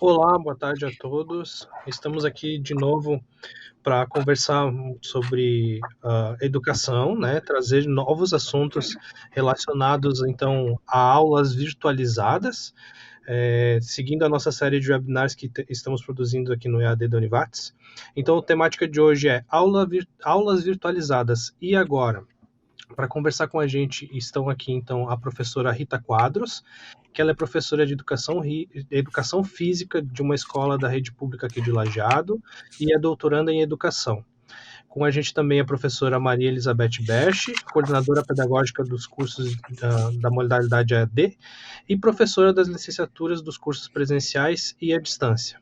Olá, boa tarde a todos. Estamos aqui de novo para conversar sobre educação, né? Trazer novos assuntos relacionados, então, a aulas virtualizadas, seguindo a nossa série de webinars que estamos produzindo aqui no EAD da Univates. Então, a temática de hoje é aulas virtualizadas. E agora? Para conversar com a gente estão aqui, então, a professora Rita Quadros, que ela é professora de educação física de uma escola da rede pública aqui de Lajeado e é doutoranda em educação. Com a gente também a professora Maria Elizabeth Berchi, coordenadora pedagógica dos cursos da modalidade EAD e professora das licenciaturas dos cursos presenciais e à distância.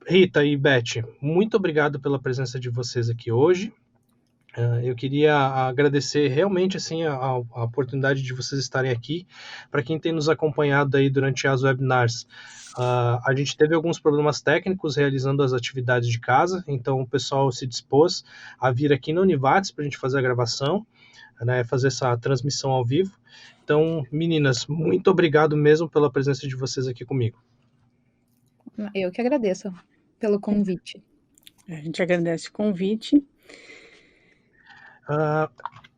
Rita e Beth, muito obrigado pela presença de vocês aqui hoje. Eu queria agradecer realmente assim a oportunidade de vocês estarem aqui. Para quem tem nos acompanhado aí durante as webinars, a gente teve alguns problemas técnicos realizando as atividades de casa, então o pessoal se dispôs a vir aqui na Univates para a gente fazer a gravação, né, fazer essa transmissão ao vivo. Então, meninas, muito obrigado mesmo pela presença de vocês aqui comigo. Eu que agradeço pelo convite. A gente agradece o convite.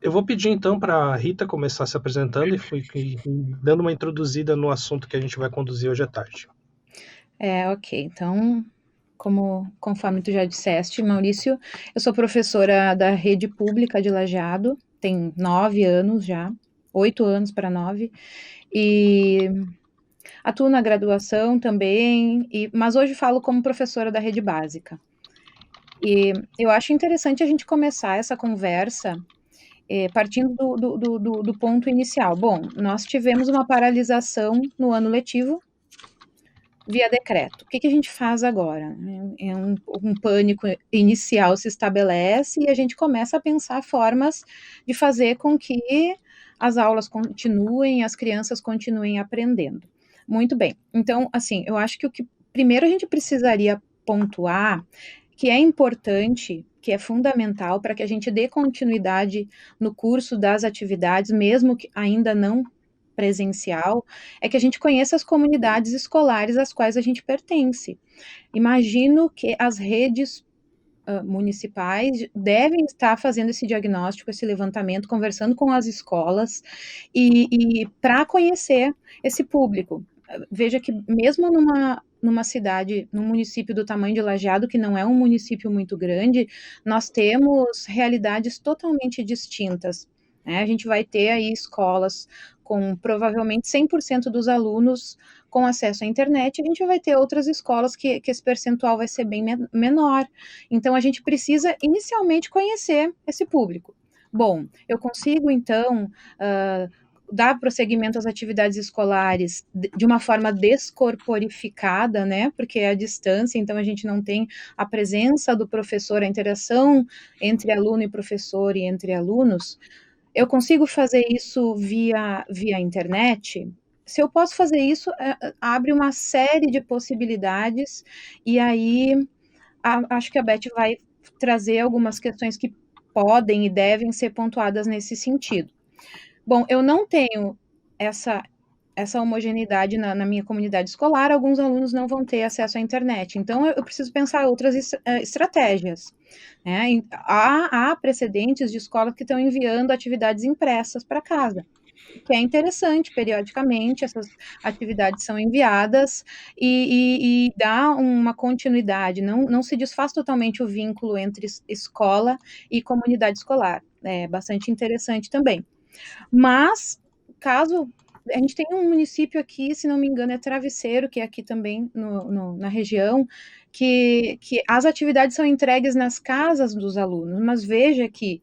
Eu vou pedir então para a Rita começar se apresentando e dando uma introduzida no assunto que a gente vai conduzir hoje à tarde. Ok. Então, conforme tu já disseste, Maurício, eu sou professora da rede pública de Lajeado, tem 9 anos já, 8 anos para 9, e atuo na graduação também, mas hoje falo como professora da rede básica. E eu acho interessante a gente começar essa conversa partindo do ponto inicial. Bom, nós tivemos uma paralisação no ano letivo via decreto. O que a gente faz agora? Um pânico inicial se estabelece e a gente começa a pensar formas de fazer com que as aulas continuem, as crianças continuem aprendendo. Muito bem. Então, assim, eu acho que o que primeiro a gente precisaria pontuar que é importante, que é fundamental para que a gente dê continuidade no curso das atividades, mesmo que ainda não presencial, é que a gente conheça as comunidades escolares às quais a gente pertence. Imagino que as redes municipais devem estar fazendo esse diagnóstico, esse levantamento, conversando com as escolas e para conhecer esse público. Veja que mesmo numa cidade, num município do tamanho de Lajeado, que não é um município muito grande, nós temos realidades totalmente distintas, né? A gente vai ter aí escolas com provavelmente 100% dos alunos com acesso à internet, a gente vai ter outras escolas que esse percentual vai ser bem menor. Então, a gente precisa inicialmente conhecer esse público. Bom, eu consigo, então, dar prosseguimento às atividades escolares de uma forma descorporificada, né, porque é a distância, então a gente não tem a presença do professor, a interação entre aluno e professor e entre alunos. Eu consigo fazer isso via internet? Se eu posso fazer isso, abre uma série de possibilidades, e aí acho que a Beth vai trazer algumas questões que podem e devem ser pontuadas nesse sentido. Bom, eu não tenho essa homogeneidade na minha comunidade escolar, alguns alunos não vão ter acesso à internet, então eu preciso pensar outras estratégias, né? Há precedentes de escolas que estão enviando atividades impressas para casa, que é interessante, periodicamente essas atividades são enviadas e dá uma continuidade, não se desfaz totalmente o vínculo entre escola e comunidade escolar, é bastante interessante também. Mas, caso a gente tem um município aqui, se não me engano, é Travesseiro, que é aqui também na região, que as atividades são entregues nas casas dos alunos, mas veja que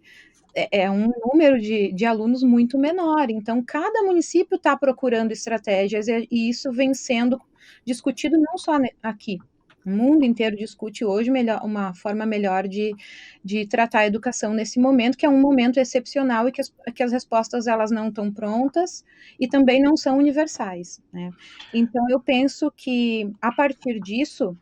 é um número de alunos muito menor, então cada município está procurando estratégias e isso vem sendo discutido não só aqui. O mundo inteiro discute hoje uma forma melhor de tratar a educação nesse momento, que é um momento excepcional e que as respostas elas não estão prontas e também não são universais, né? Então, eu penso que, a partir disso,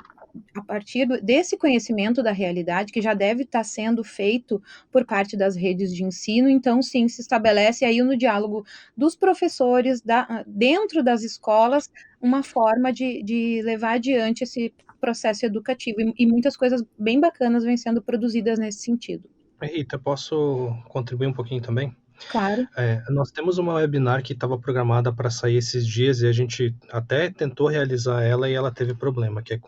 a partir desse conhecimento da realidade, que já deve estar sendo feito por parte das redes de ensino, então, sim, se estabelece aí no diálogo dos professores, dentro das escolas, uma forma de levar adiante esse processo educativo, e muitas coisas bem bacanas vêm sendo produzidas nesse sentido. Rita, posso contribuir um pouquinho também? Claro. Nós temos uma webinar que estava programada para sair esses dias e a gente até tentou realizar ela e ela teve problema, que é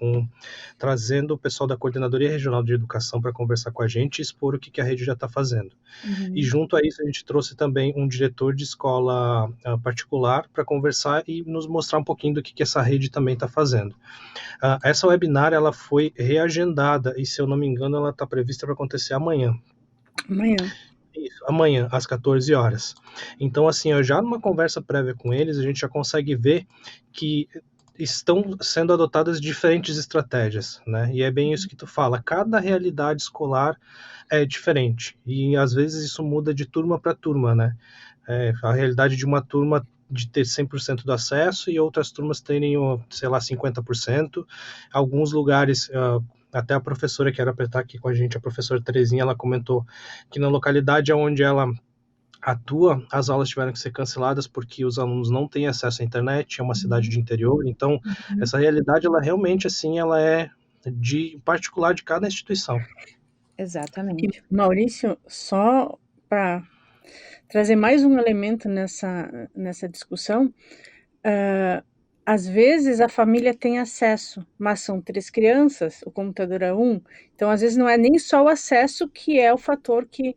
trazendo o pessoal da Coordenadoria Regional de Educação para conversar com a gente e expor o que a rede já está fazendo. E junto a isso a gente trouxe também um diretor de escola particular para conversar e nos mostrar um pouquinho do que essa rede também está fazendo. Essa webinar ela foi reagendada e, se eu não me engano, ela está prevista para acontecer amanhã. Isso, amanhã, às 14 horas. Então, assim, já numa conversa prévia com eles, a gente já consegue ver que estão sendo adotadas diferentes estratégias, né? E é bem isso que tu fala, cada realidade escolar é diferente, e às vezes isso muda de turma para turma, né? A realidade de uma turma de ter 100% do acesso e outras turmas terem, sei lá, 50%. Alguns lugares, até a professora que era para estar aqui com a gente, a professora Terezinha, ela comentou que na localidade onde ela atua, as aulas tiveram que ser canceladas porque os alunos não têm acesso à internet, é uma cidade de interior, então essa realidade, ela realmente, assim, ela é de particular de cada instituição. Exatamente. E, Maurício, só para trazer mais um elemento nessa discussão, às vezes a família tem acesso, mas são 3 crianças, o computador é 1, então às vezes não é nem só o acesso que é o fator que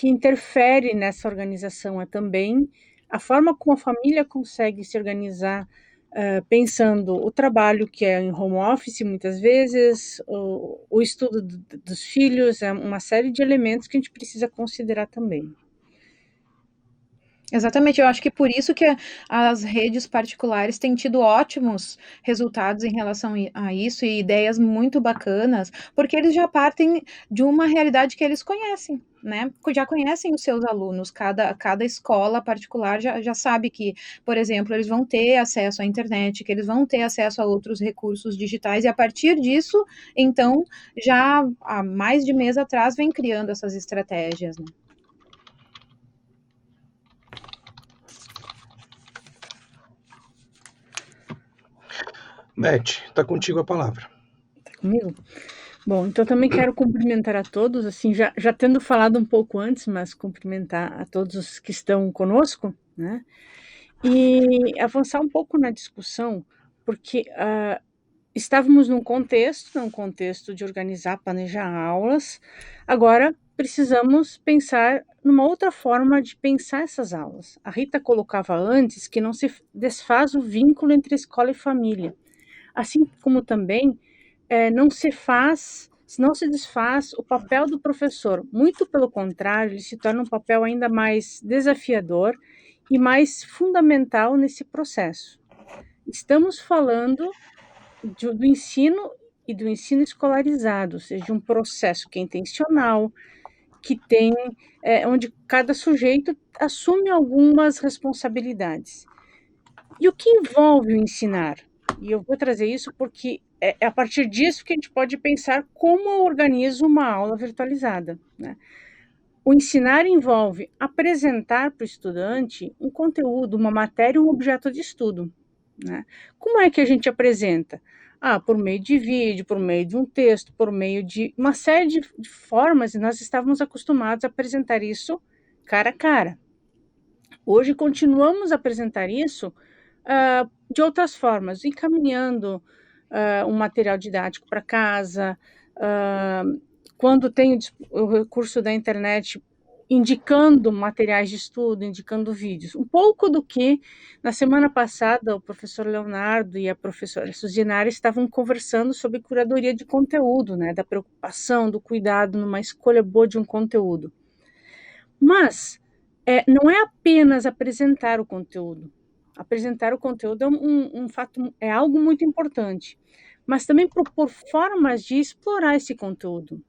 interfere nessa organização, é também a forma como a família consegue se organizar, pensando o trabalho que é em home office muitas vezes, o estudo dos filhos, é uma série de elementos que a gente precisa considerar também. Exatamente, eu acho que por isso que as redes particulares têm tido ótimos resultados em relação a isso e ideias muito bacanas, porque eles já partem de uma realidade que eles conhecem, né? Já conhecem os seus alunos, cada escola particular já sabe que, por exemplo, eles vão ter acesso à internet, que eles vão ter acesso a outros recursos digitais, e a partir disso, então, já há mais de mês atrás, vem criando essas estratégias, né? Beth, está contigo a palavra. Está comigo? Bom, então também quero cumprimentar a todos, assim, já tendo falado um pouco antes, mas cumprimentar a todos os que estão conosco, né? E avançar um pouco na discussão, porque estávamos num contexto de organizar, planejar aulas, agora precisamos pensar numa outra forma de pensar essas aulas. A Rita colocava antes que não se desfaz o vínculo entre escola e família, assim como também não se desfaz o papel do professor, muito pelo contrário, ele se torna um papel ainda mais desafiador e mais fundamental nesse processo. Estamos falando do ensino e do ensino escolarizado, ou seja, um processo que é intencional, que tem, onde cada sujeito assume algumas responsabilidades. E o que envolve o ensinar? E eu vou trazer isso porque é a partir disso que a gente pode pensar como eu organizo uma aula virtualizada, né? O ensinar envolve apresentar para o estudante um conteúdo, uma matéria, um objeto de estudo, né? Como é que a gente apresenta? Por meio de vídeo, por meio de um texto, por meio de uma série de formas, e nós estávamos acostumados a apresentar isso cara a cara. Hoje continuamos a apresentar isso de outras formas, encaminhando um material didático para casa, quando tem o recurso da internet, indicando materiais de estudo, indicando vídeos. Um pouco do que, na semana passada, o professor Leonardo e a professora Suzinara estavam conversando sobre curadoria de conteúdo, né, da preocupação, do cuidado numa escolha boa de um conteúdo. Mas não é apenas apresentar o conteúdo. Apresentar o conteúdo é um fato, é algo muito importante, mas também propor formas de explorar esse conteúdo.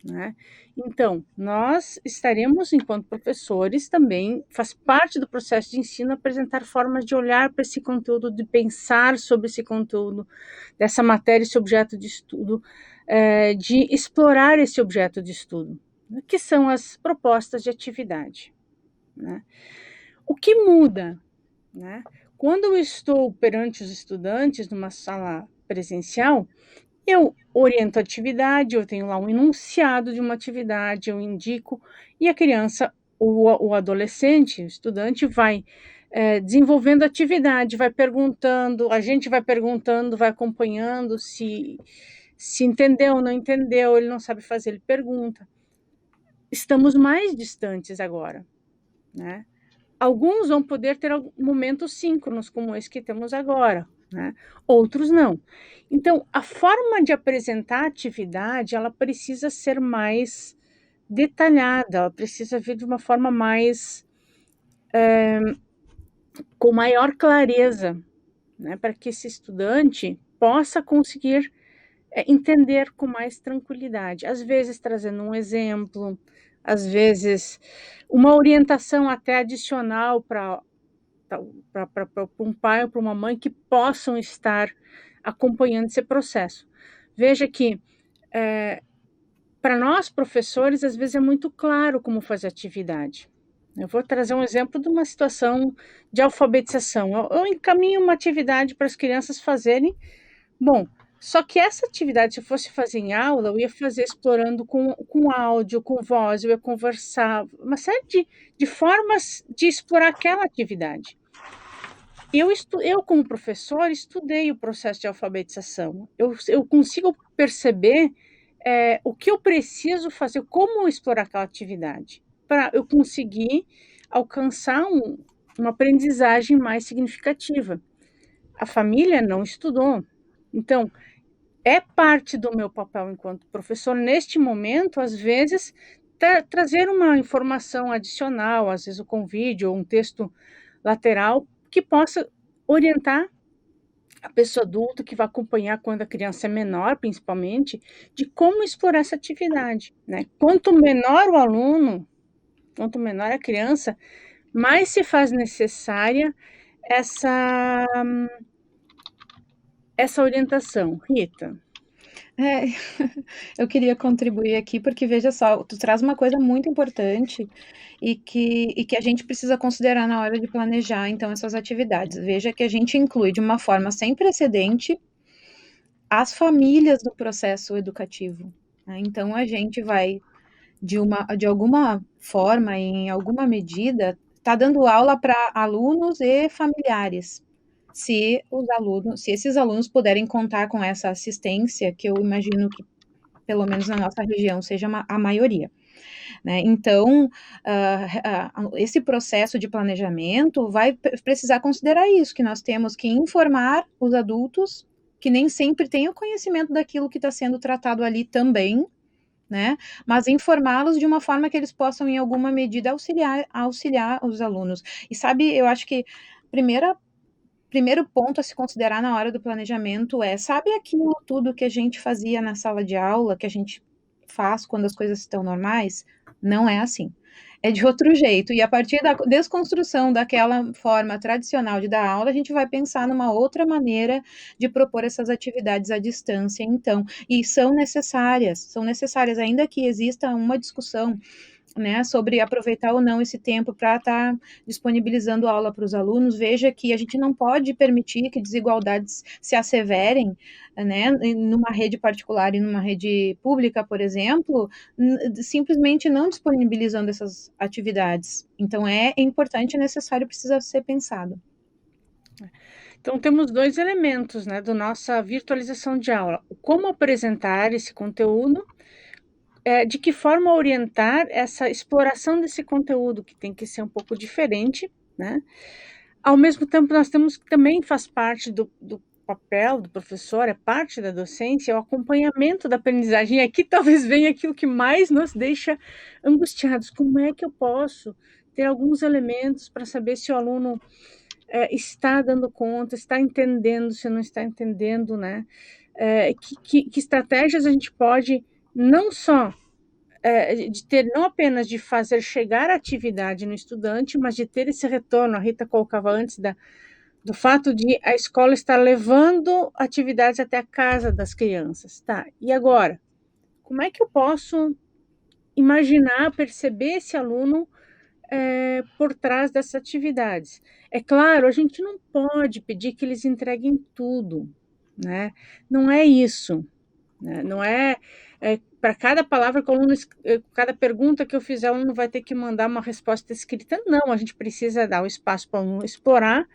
né? Então, nós estaremos, enquanto professores, também faz parte do processo de ensino apresentar formas de olhar para esse conteúdo, de pensar sobre esse conteúdo, dessa matéria, esse objeto de estudo, de explorar esse objeto de estudo, né, que são as propostas de atividade, né? O que muda, né? Quando eu estou perante os estudantes numa sala presencial, eu oriento a atividade, eu tenho lá um enunciado de uma atividade, eu indico, e a criança, o adolescente, o estudante, vai desenvolvendo a atividade, vai perguntando, a gente vai perguntando, vai acompanhando, se entendeu ou não entendeu, ele não sabe fazer, ele pergunta. Estamos mais distantes agora, né? Alguns vão poder ter momentos síncronos, como esse que temos agora, né? Outros não. Então, a forma de apresentar a atividade, ela precisa ser mais detalhada, ela precisa vir de uma forma mais, com maior clareza, né? Para que esse estudante possa conseguir entender com mais tranquilidade. Às vezes trazendo um exemplo, às vezes uma orientação até adicional para um pai ou para uma mãe que possam estar acompanhando esse processo. Veja que, para nós, professores, às vezes é muito claro como fazer atividade. Eu vou trazer um exemplo de uma situação de alfabetização. Eu encaminho uma atividade para as crianças fazerem. Bom, só que essa atividade, se eu fosse fazer em aula, eu ia fazer explorando com áudio, com voz, eu ia conversar, uma série de formas de explorar aquela atividade. Eu, como professor, estudei o processo de alfabetização. Eu consigo perceber o que eu preciso fazer, como explorar aquela atividade, para eu conseguir alcançar uma aprendizagem mais significativa. A família não estudou. Então, é parte do meu papel enquanto professor, neste momento, às vezes, trazer uma informação adicional, às vezes com vídeo ou um texto lateral, que possa orientar a pessoa adulta que vai acompanhar quando a criança é menor, principalmente, de como explorar essa atividade, né? Quanto menor o aluno, quanto menor a criança, mais se faz necessária essa orientação. Rita? Eu queria contribuir aqui, porque veja só, tu traz uma coisa muito importante e que a gente precisa considerar na hora de planejar, então, essas atividades. Veja que a gente inclui de uma forma sem precedente as famílias do processo educativo, né? Então, a gente vai, de alguma forma, em alguma medida, tá dando aula para alunos e familiares. Se esses alunos puderem contar com essa assistência, que eu imagino que, pelo menos na nossa região, seja a maioria, né? Então, esse processo de planejamento vai precisar considerar isso, que nós temos que informar os adultos, que nem sempre têm o conhecimento daquilo que está sendo tratado ali também, né? Mas informá-los de uma forma que eles possam, em alguma medida, auxiliar os alunos. E sabe, eu acho que primeiro ponto a se considerar na hora do planejamento sabe aquilo tudo que a gente fazia na sala de aula, que a gente faz quando as coisas estão normais? Não é assim. É de outro jeito. E a partir da desconstrução daquela forma tradicional de dar aula, a gente vai pensar numa outra maneira de propor essas atividades à distância, então. E são necessárias, ainda que exista uma discussão, né, sobre aproveitar ou não esse tempo para estar disponibilizando aula para os alunos. Veja que a gente não pode permitir que desigualdades se asseverem, né, numa rede particular e numa rede pública, por exemplo, simplesmente não disponibilizando essas atividades. Então, é importante, é necessário, precisa ser pensado. Então, temos dois elementos, né, da nossa virtualização de aula. Como apresentar esse conteúdo, de que forma orientar essa exploração desse conteúdo, que tem que ser um pouco diferente, né? Ao mesmo tempo, nós temos que também faz parte do papel do professor, é parte da docência, o acompanhamento da aprendizagem. E aqui talvez venha aquilo que mais nos deixa angustiados. Como é que eu posso ter alguns elementos para saber se o aluno está dando conta, está entendendo, se não está entendendo, né? Que estratégias a gente pode não só de ter não apenas de fazer chegar a atividade no estudante, mas de ter esse retorno. A Rita colocava antes do fato de a escola estar levando atividades até a casa das crianças. Tá, e agora? Como é que eu posso imaginar, perceber esse aluno por trás dessas atividades? É claro, a gente não pode pedir que eles entreguem tudo, né? Não é isso, né? Não é para cada palavra que o aluno, cada pergunta que eu fizer, o aluno vai ter que mandar uma resposta escrita. Não, a gente precisa dar o espaço para o aluno explorar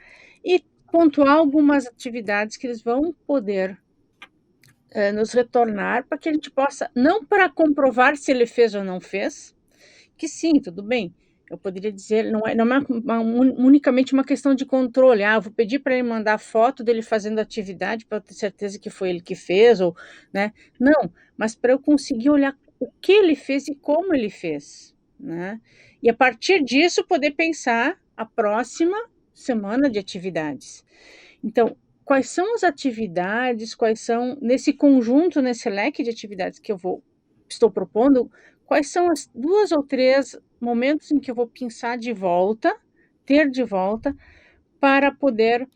e pontuar algumas atividades que eles vão poder nos retornar, para que a gente possa, não para comprovar se ele fez ou não fez, que sim, tudo bem. Eu poderia dizer, não é unicamente uma questão de controle. Eu vou pedir para ele mandar foto dele fazendo atividade para eu ter certeza que foi ele que fez, ou, né? Não, mas para eu conseguir olhar o que ele fez e como ele fez, né? E a partir disso poder pensar a próxima semana de atividades. Então, quais são as atividades, quais são, nesse conjunto, nesse leque de atividades que estou propondo, quais são as 2 ou 3 momentos em que eu vou pensar de volta, ter de volta, para poder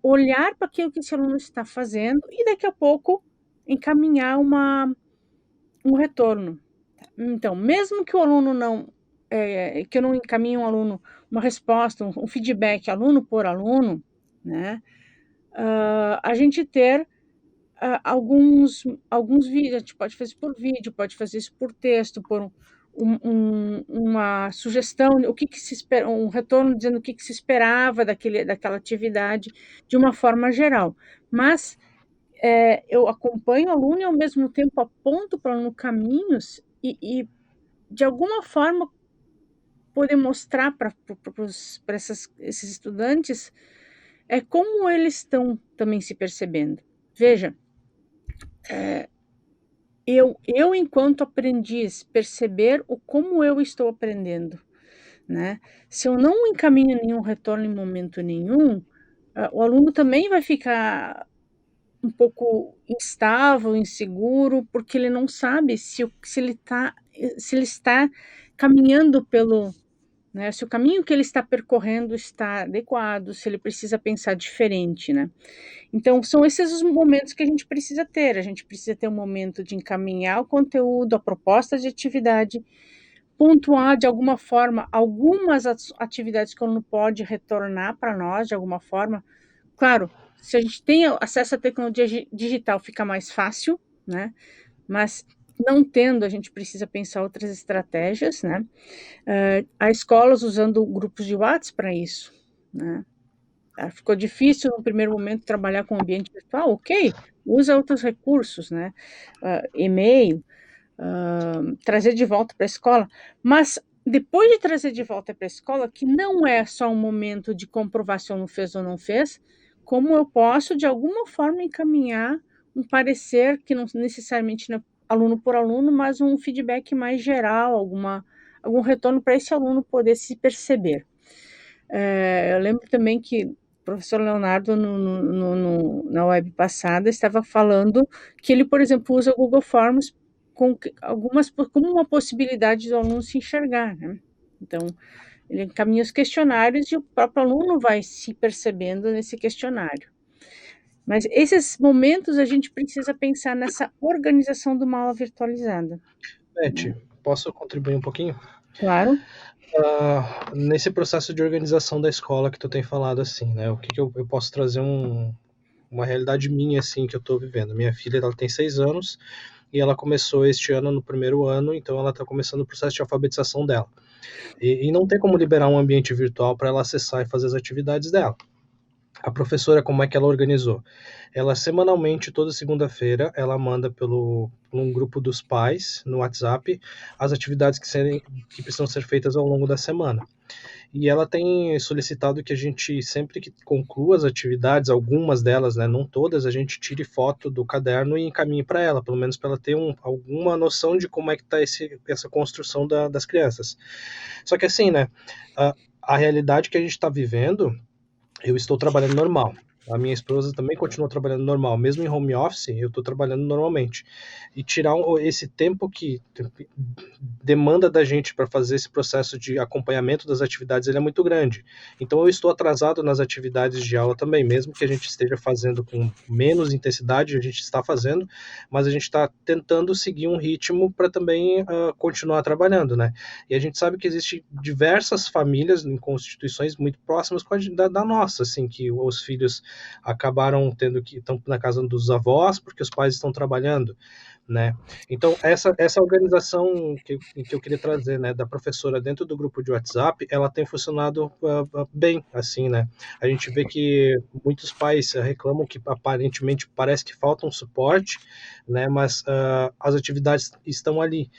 olhar para aquilo que esse aluno está fazendo e daqui a pouco encaminhar um retorno. Então, mesmo que o aluno não, que eu não encaminhe um aluno, uma resposta, um feedback aluno por aluno, né? A gente ter alguns vídeos, a gente pode fazer por vídeo, pode fazer isso por texto, por uma sugestão, o que se espera, um retorno dizendo o que se esperava daquela atividade, de uma forma geral. Mas eu acompanho o aluno e, ao mesmo tempo, aponto para o aluno caminhos e, de alguma forma, poder mostrar para esses estudantes como eles estão também se percebendo. Veja, eu enquanto aprendiz, perceber como eu estou aprendendo, né? Se eu não encaminho nenhum retorno em momento nenhum, o aluno também vai ficar um pouco instável, inseguro, porque ele não sabe se ele está caminhando pelo, né? Se o caminho que ele está percorrendo está adequado, se ele precisa pensar diferente, né? Então, são esses os momentos que a gente precisa ter. A gente precisa ter um momento de encaminhar o conteúdo, a proposta de atividade, pontuar de alguma forma algumas atividades que o aluno pode retornar para nós de alguma forma. Claro, se a gente tem acesso à tecnologia digital, fica mais fácil, né? Mas não tendo, a gente precisa pensar outras estratégias, né? Há escolas usando grupos de WhatsApp para isso, né? Ficou difícil no primeiro momento trabalhar com ambiente virtual, ok, usa outros recursos, né? E-mail, trazer de volta para a escola, mas depois de trazer de volta para a escola, que não é só um momento de comprovar se o aluno fez ou não fez, como eu posso, de alguma forma, encaminhar um parecer, que não necessariamente é aluno por aluno, mas um feedback mais geral, algum retorno para esse aluno poder se perceber. Eu lembro também que o professor Leonardo, na web passada, estava falando que ele, por exemplo, usa o Google Forms como uma possibilidade do aluno se enxergar, né? Então, ele encaminha os questionários e o próprio aluno vai se percebendo nesse questionário. Mas esses momentos a gente precisa pensar nessa organização de uma aula virtualizada. Beth, posso contribuir um pouquinho? Claro. Nesse processo de organização da escola que tu tem falado, assim, né? O que eu posso trazer uma realidade minha, assim, que eu tô vivendo. Minha filha, ela tem 6 anos e ela começou este ano no primeiro ano, então ela tá começando o processo de alfabetização dela. E não tem como liberar um ambiente virtual para ela acessar e fazer as atividades dela. A professora, como é que ela organizou? Ela, semanalmente, toda segunda-feira, ela manda por um grupo dos pais, no WhatsApp, as atividades que precisam ser feitas ao longo da semana. E ela tem solicitado que a gente, sempre que conclua as atividades, algumas delas, né, não todas, a gente tire foto do caderno e encaminhe para ela, pelo menos para ela ter alguma noção de como é que está essa construção das crianças. Só que assim, né, a realidade que a gente está vivendo, eu estou trabalhando normal. A minha esposa também continua trabalhando normal, mesmo em home office, eu estou trabalhando normalmente. E tirar esse tempo que demanda da gente para fazer esse processo de acompanhamento das atividades, ele é muito grande. Então eu estou atrasado nas atividades de aula também, mesmo que a gente esteja fazendo com menos intensidade, a gente está fazendo, mas a gente está tentando seguir um ritmo para também continuar trabalhando, né? E a gente sabe que existe diversas famílias em constituições muito próximas da nossa, assim, que os filhos acabaram tendo que estão na casa dos avós porque os pais estão trabalhando, né? Então essa organização que eu queria trazer, né, da professora dentro do grupo de WhatsApp, ela tem funcionado bem, assim, né? A gente vê que muitos pais reclamam que aparentemente parece que falta um suporte, né? Mas as atividades estão ali.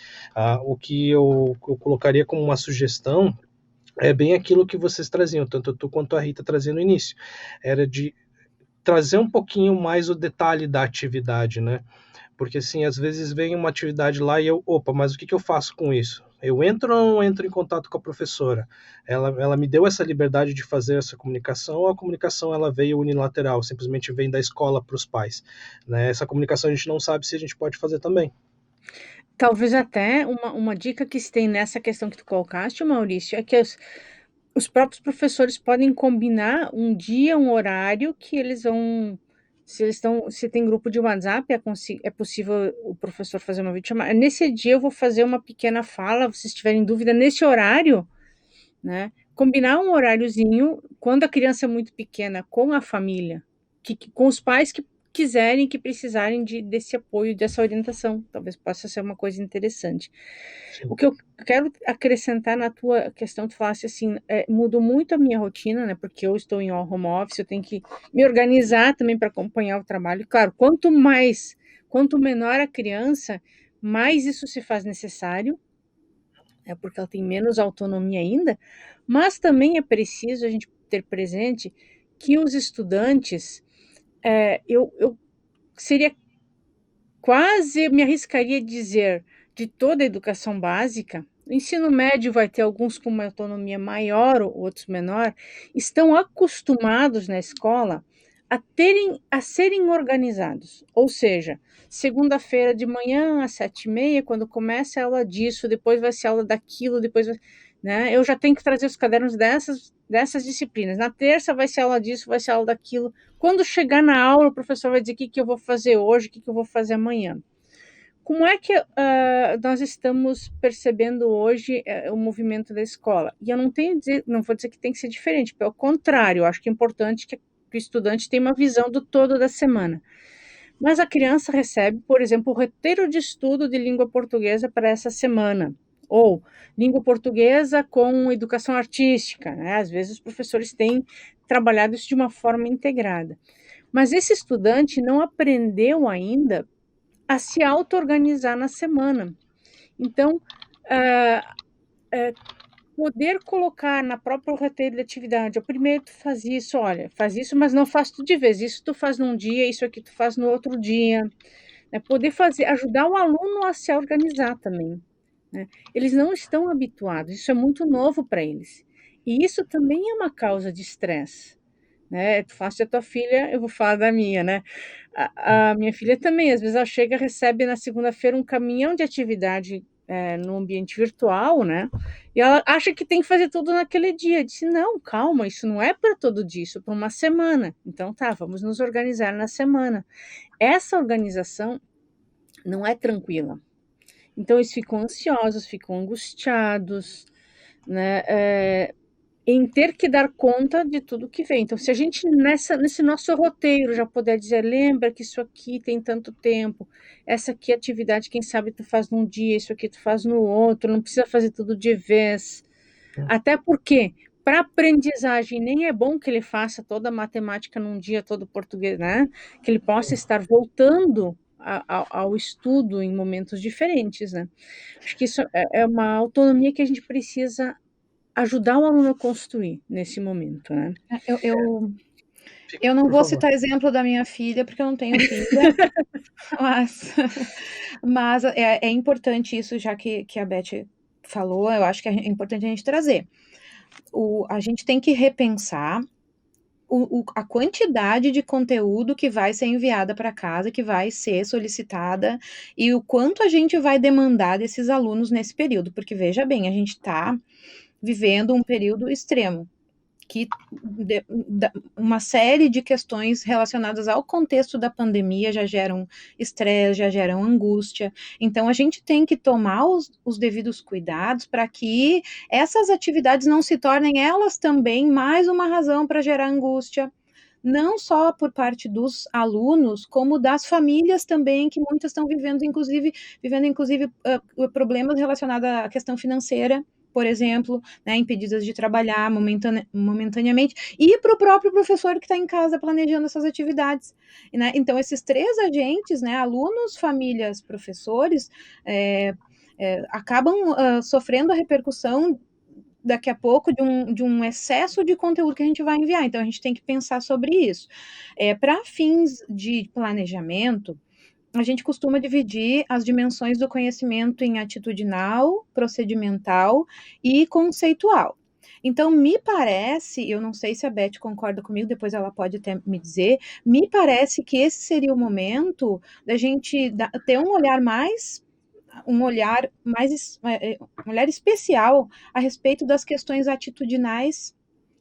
O que eu colocaria como uma sugestão é bem aquilo que vocês traziam, tanto tu quanto a Rita traziam no início, era de trazer um pouquinho mais o detalhe da atividade, né? Porque, assim, às vezes vem uma atividade lá e opa, mas o que eu faço com isso? Eu entro ou não entro em contato com a professora? Ela me deu essa liberdade de fazer essa comunicação, ou a comunicação ela veio unilateral, simplesmente vem da escola para os pais, né? Essa comunicação a gente não sabe se a gente pode fazer também. Talvez até uma dica que se tem nessa questão que tu colocaste, Maurício, é que os próprios professores podem combinar um dia, um horário que eles vão. Se tem grupo de WhatsApp, é possível o professor fazer uma videochamada. Nesse dia eu vou fazer uma pequena fala, vocês tiverem dúvida, nesse horário, né? Combinar um horáriozinho, quando a criança é muito pequena, com a família, com os pais que quiserem, que precisarem desse apoio, dessa orientação. Talvez possa ser uma coisa interessante. Sim. O que eu quero acrescentar na tua questão, tu falasse assim, mudou muito a minha rotina, né? Porque eu estou em home office, eu tenho que me organizar também para acompanhar o trabalho. Claro, quanto menor a criança, mais isso se faz necessário, porque ela tem menos autonomia ainda, mas também é preciso a gente ter presente que os estudantes, eu seria quase, me arriscaria a dizer, de toda a educação básica, o ensino médio vai ter alguns com uma autonomia maior, outros menor, estão acostumados na escola a serem organizados, ou seja, segunda-feira de manhã às 7h30, quando começa a aula disso, depois vai ser aula daquilo, né? Eu já tenho que trazer os cadernos dessas disciplinas. Na terça vai ser aula disso, vai ser aula daquilo. Quando chegar na aula, o professor vai dizer o que eu vou fazer hoje, o que eu vou fazer amanhã. Como é que nós estamos percebendo hoje o movimento da escola? E eu não vou dizer que tem que ser diferente, pelo contrário, eu acho que é importante que o estudante tenha uma visão do todo da semana. Mas a criança recebe, por exemplo, o roteiro de estudo de língua portuguesa para essa semana, ou língua portuguesa com educação artística, né? Às vezes os professores têm trabalhado isso de uma forma integrada. Mas esse estudante não aprendeu ainda a se auto-organizar na semana. Então, poder colocar na própria roteiro de atividade, primeiro tu faz isso, olha, faz isso, mas não faz tudo de vez, isso tu faz num dia, isso aqui tu faz no outro dia, né? Poder ajudar o aluno a se organizar também, né? Eles não estão habituados, isso é muito novo para eles, e isso também é uma causa de estresse, né? Tu faz da tua filha, eu vou falar da minha, né? A minha filha também, às vezes ela chega, recebe na segunda-feira um caminhão de atividade no ambiente virtual, né? E ela acha que tem que fazer tudo naquele dia. Eu disse, não, calma, isso não é para todo dia, isso é para uma semana. Então tá, vamos nos organizar na semana. Essa organização não é tranquila. Então eles ficam ansiosos, ficam angustiados, né? Em ter que dar conta de tudo que vem. Então, se a gente, nesse nosso roteiro, já puder dizer, lembra que isso aqui tem tanto tempo, essa aqui atividade, quem sabe tu faz num dia, isso aqui tu faz no outro, não precisa fazer tudo de vez. Até porque, para aprendizagem, nem é bom que ele faça toda a matemática num dia, todo o português, né? Que ele possa estar voltando ao estudo em momentos diferentes, né? Acho que isso é uma autonomia que a gente precisa ajudar o aluno a construir nesse momento, né? Eu não vou citar exemplo da minha filha, porque eu não tenho filha, mas é importante isso, já que a Beth falou, eu acho que é importante a gente trazer. A gente tem que repensar a quantidade de conteúdo que vai ser enviada para casa, que vai ser solicitada, e o quanto a gente vai demandar desses alunos nesse período, porque veja bem, a gente está vivendo um período extremo, que uma série de questões relacionadas ao contexto da pandemia já geram estresse, já geram angústia. Então, a gente tem que tomar os devidos cuidados para que essas atividades não se tornem elas também mais uma razão para gerar angústia, não só por parte dos alunos, como das famílias também, que muitas estão vivendo, inclusive, problemas relacionados à questão financeira, por exemplo, né, impedidas de trabalhar momentaneamente, e para o próprio professor que está em casa planejando essas atividades. Né? Então, esses três agentes, né, alunos, famílias, professores, acabam sofrendo a repercussão daqui a pouco de um excesso de conteúdo que a gente vai enviar. Então, a gente tem que pensar sobre isso. Para fins de planejamento, a gente costuma dividir as dimensões do conhecimento em atitudinal, procedimental e conceitual. Então, me parece, eu não sei se a Beth concorda comigo, depois ela pode até me dizer, me parece que esse seria o momento da gente ter um olhar um olhar especial a respeito das questões atitudinais,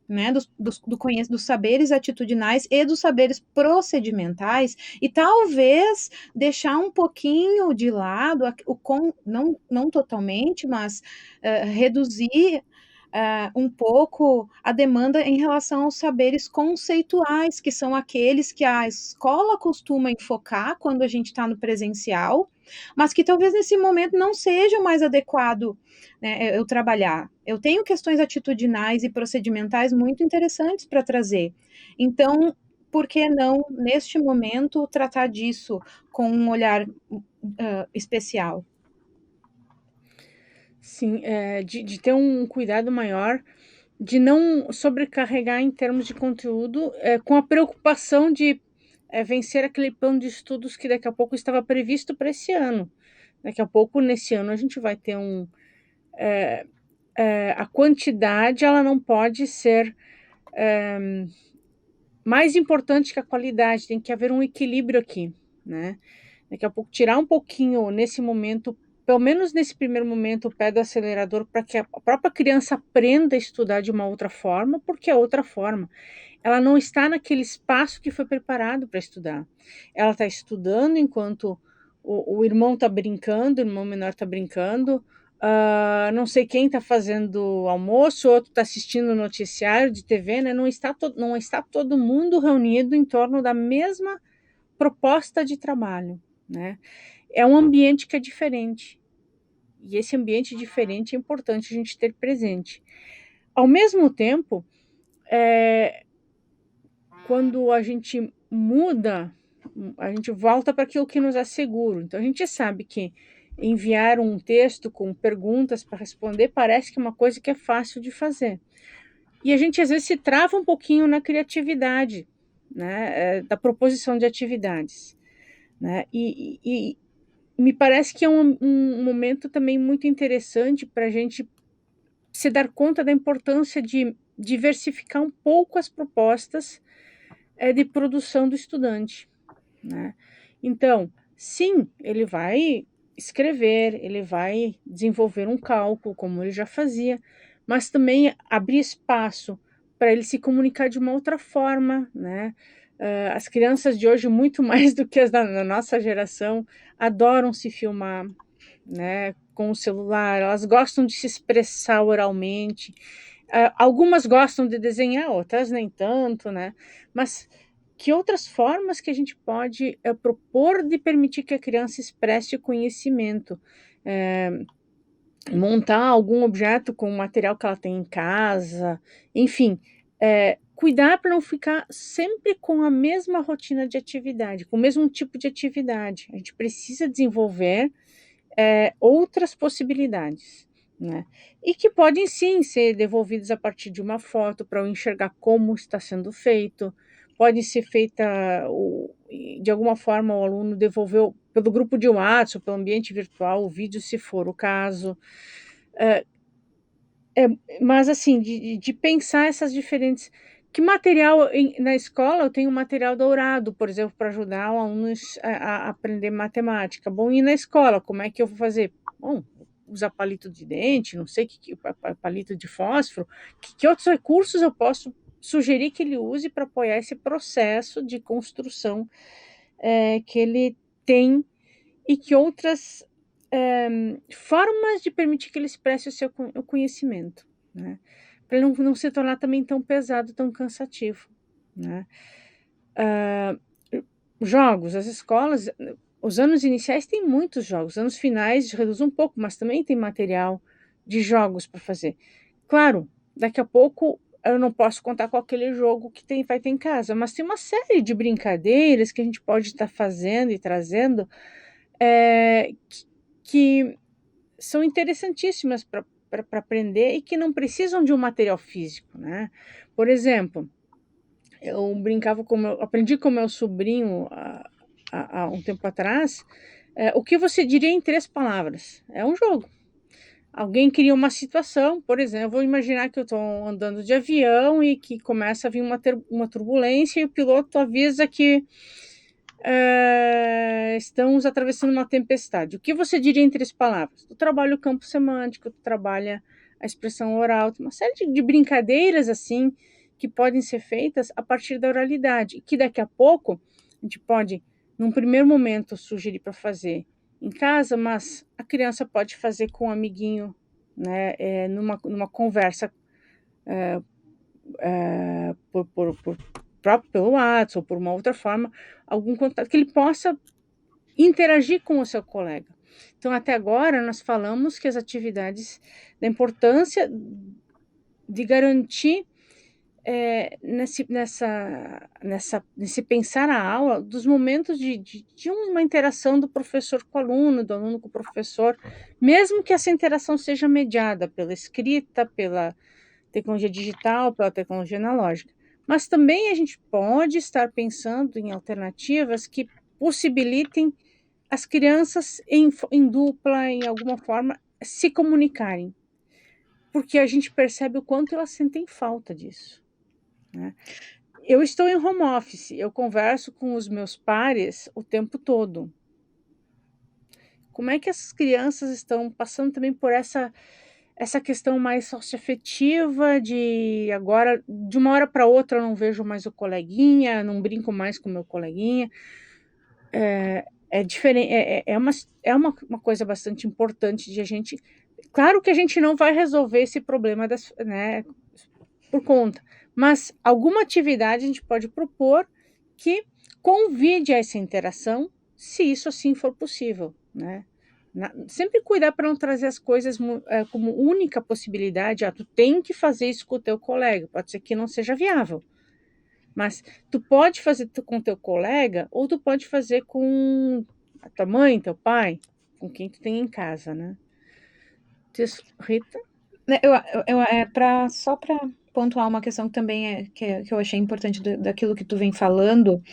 né, dos saberes atitudinais e dos saberes procedimentais, e talvez deixar um pouquinho de lado, não totalmente, mas reduzir um pouco a demanda em relação aos saberes conceituais, que são aqueles que a escola costuma enfocar quando a gente está no presencial, mas que talvez nesse momento não seja o mais adequado, né, eu trabalhar. Eu tenho questões atitudinais e procedimentais muito interessantes para trazer. Então, por que não, neste momento, tratar disso com um olhar especial? Sim, de ter um cuidado maior, de não sobrecarregar em termos de conteúdo, com a preocupação de vencer aquele plano de estudos que daqui a pouco estava previsto para esse ano. Daqui a pouco, nesse ano, a gente vai ter a quantidade, ela não pode ser mais importante que a qualidade, tem que haver um equilíbrio aqui, né? Daqui a pouco, tirar um pouquinho, nesse momento, pelo menos nesse primeiro momento, o pé do acelerador, para que a própria criança aprenda a estudar de uma outra forma, porque é outra forma. Ela não está naquele espaço que foi preparado para estudar. Ela está estudando enquanto o irmão está brincando, o irmão menor está brincando, não sei quem está fazendo almoço, outro está assistindo o noticiário de TV, né? Não está todo mundo reunido em torno da mesma proposta de trabalho, né? É um ambiente que é diferente. E esse ambiente diferente é importante a gente ter presente. Ao mesmo tempo, quando a gente muda, a gente volta para aquilo que nos é seguro. Então, a gente sabe que enviar um texto com perguntas para responder parece que é uma coisa que é fácil de fazer. E a gente, às vezes, se trava um pouquinho na criatividade, né, da proposição de atividades. Né? E me parece que é um momento também muito interessante para a gente se dar conta da importância de diversificar um pouco as propostas de produção do estudante. Né? Então, sim, ele vai escrever, ele vai desenvolver um cálculo, como ele já fazia, mas também abrir espaço para ele se comunicar de uma outra forma, né? As crianças de hoje, muito mais do que as da nossa geração, adoram se filmar, né, com o celular, elas gostam de se expressar oralmente, algumas gostam de desenhar, outras nem tanto, né? Mas que outras formas que a gente pode propor de permitir que a criança expresse o conhecimento? Montar algum objeto com o material que ela tem em casa, enfim, cuidar para não ficar sempre com a mesma rotina de atividade, com o mesmo tipo de atividade. A gente precisa desenvolver outras possibilidades, né? E que podem sim ser devolvidas a partir de uma foto para eu enxergar como está sendo feito, pode ser feita de alguma forma o aluno devolveu pelo grupo de WhatsApp, pelo ambiente virtual, o vídeo, se for o caso. Mas assim, de pensar essas diferentes Que material na escola eu tenho material dourado, por exemplo, para ajudar os alunos a aprender matemática. Bom, e na escola, como é que eu vou fazer? Bom, usar palito de dente, não sei palito de fósforo. Que outros recursos eu posso sugerir que ele use para apoiar esse processo de construção que ele tem, e que outras formas de permitir que ele expresse o seu conhecimento, né? Para ele não se tornar também tão pesado, tão cansativo, né? Jogos, as escolas, os anos iniciais têm muitos jogos, os anos finais reduz um pouco, mas também tem material de jogos para fazer. Claro, daqui a pouco eu não posso contar com aquele jogo que vai ter em casa, mas tem uma série de brincadeiras que a gente pode estar fazendo e trazendo que são interessantíssimas para aprender e que não precisam de um material físico, né? Por exemplo, eu aprendi com meu sobrinho há um tempo atrás, o que você diria em 3 palavras? É um jogo. Alguém cria uma situação, por exemplo, eu vou imaginar que eu estou andando de avião e que começa a vir uma turbulência e o piloto avisa que estamos atravessando uma tempestade. O que você diria em 3 palavras? Tu trabalha o campo semântico, tu trabalha a expressão oral, uma série de brincadeiras assim que podem ser feitas a partir da oralidade, que daqui a pouco a gente pode, num primeiro momento, sugerir para fazer em casa, mas a criança pode fazer com um amiguinho, né, numa conversa próprio pelo WhatsApp ou por uma outra forma, algum contato que ele possa interagir com o seu colega. Então, até agora, nós falamos que as atividades, da importância de garantir nesse pensar a aula, dos momentos de uma interação do professor com o aluno, do aluno com o professor, mesmo que essa interação seja mediada pela escrita, pela tecnologia digital, pela tecnologia analógica. Mas também a gente pode estar pensando em alternativas que possibilitem as crianças em dupla, em alguma forma, se comunicarem, porque a gente percebe o quanto elas sentem falta disso, né? Eu estou em home office, eu converso com os meus pares o tempo todo. Como é que essas crianças estão passando também por essa questão mais socioafetiva de agora, de uma hora para outra, eu não vejo mais o coleguinha, não brinco mais com o meu coleguinha. É diferente, é uma coisa bastante importante de a gente. Claro que a gente não vai resolver esse problema né, por conta, mas alguma atividade a gente pode propor que convide a essa interação, se isso assim for possível, né? Sempre cuidar para não trazer as coisas como única possibilidade. Tu tem que fazer isso com o teu colega, pode ser que não seja viável, mas tu pode fazer com o teu colega, ou tu pode fazer com a tua mãe, teu pai, com quem tu tem em casa, né? Rita? Só para pontuar uma questão que também que eu achei importante daquilo que tu vem falando,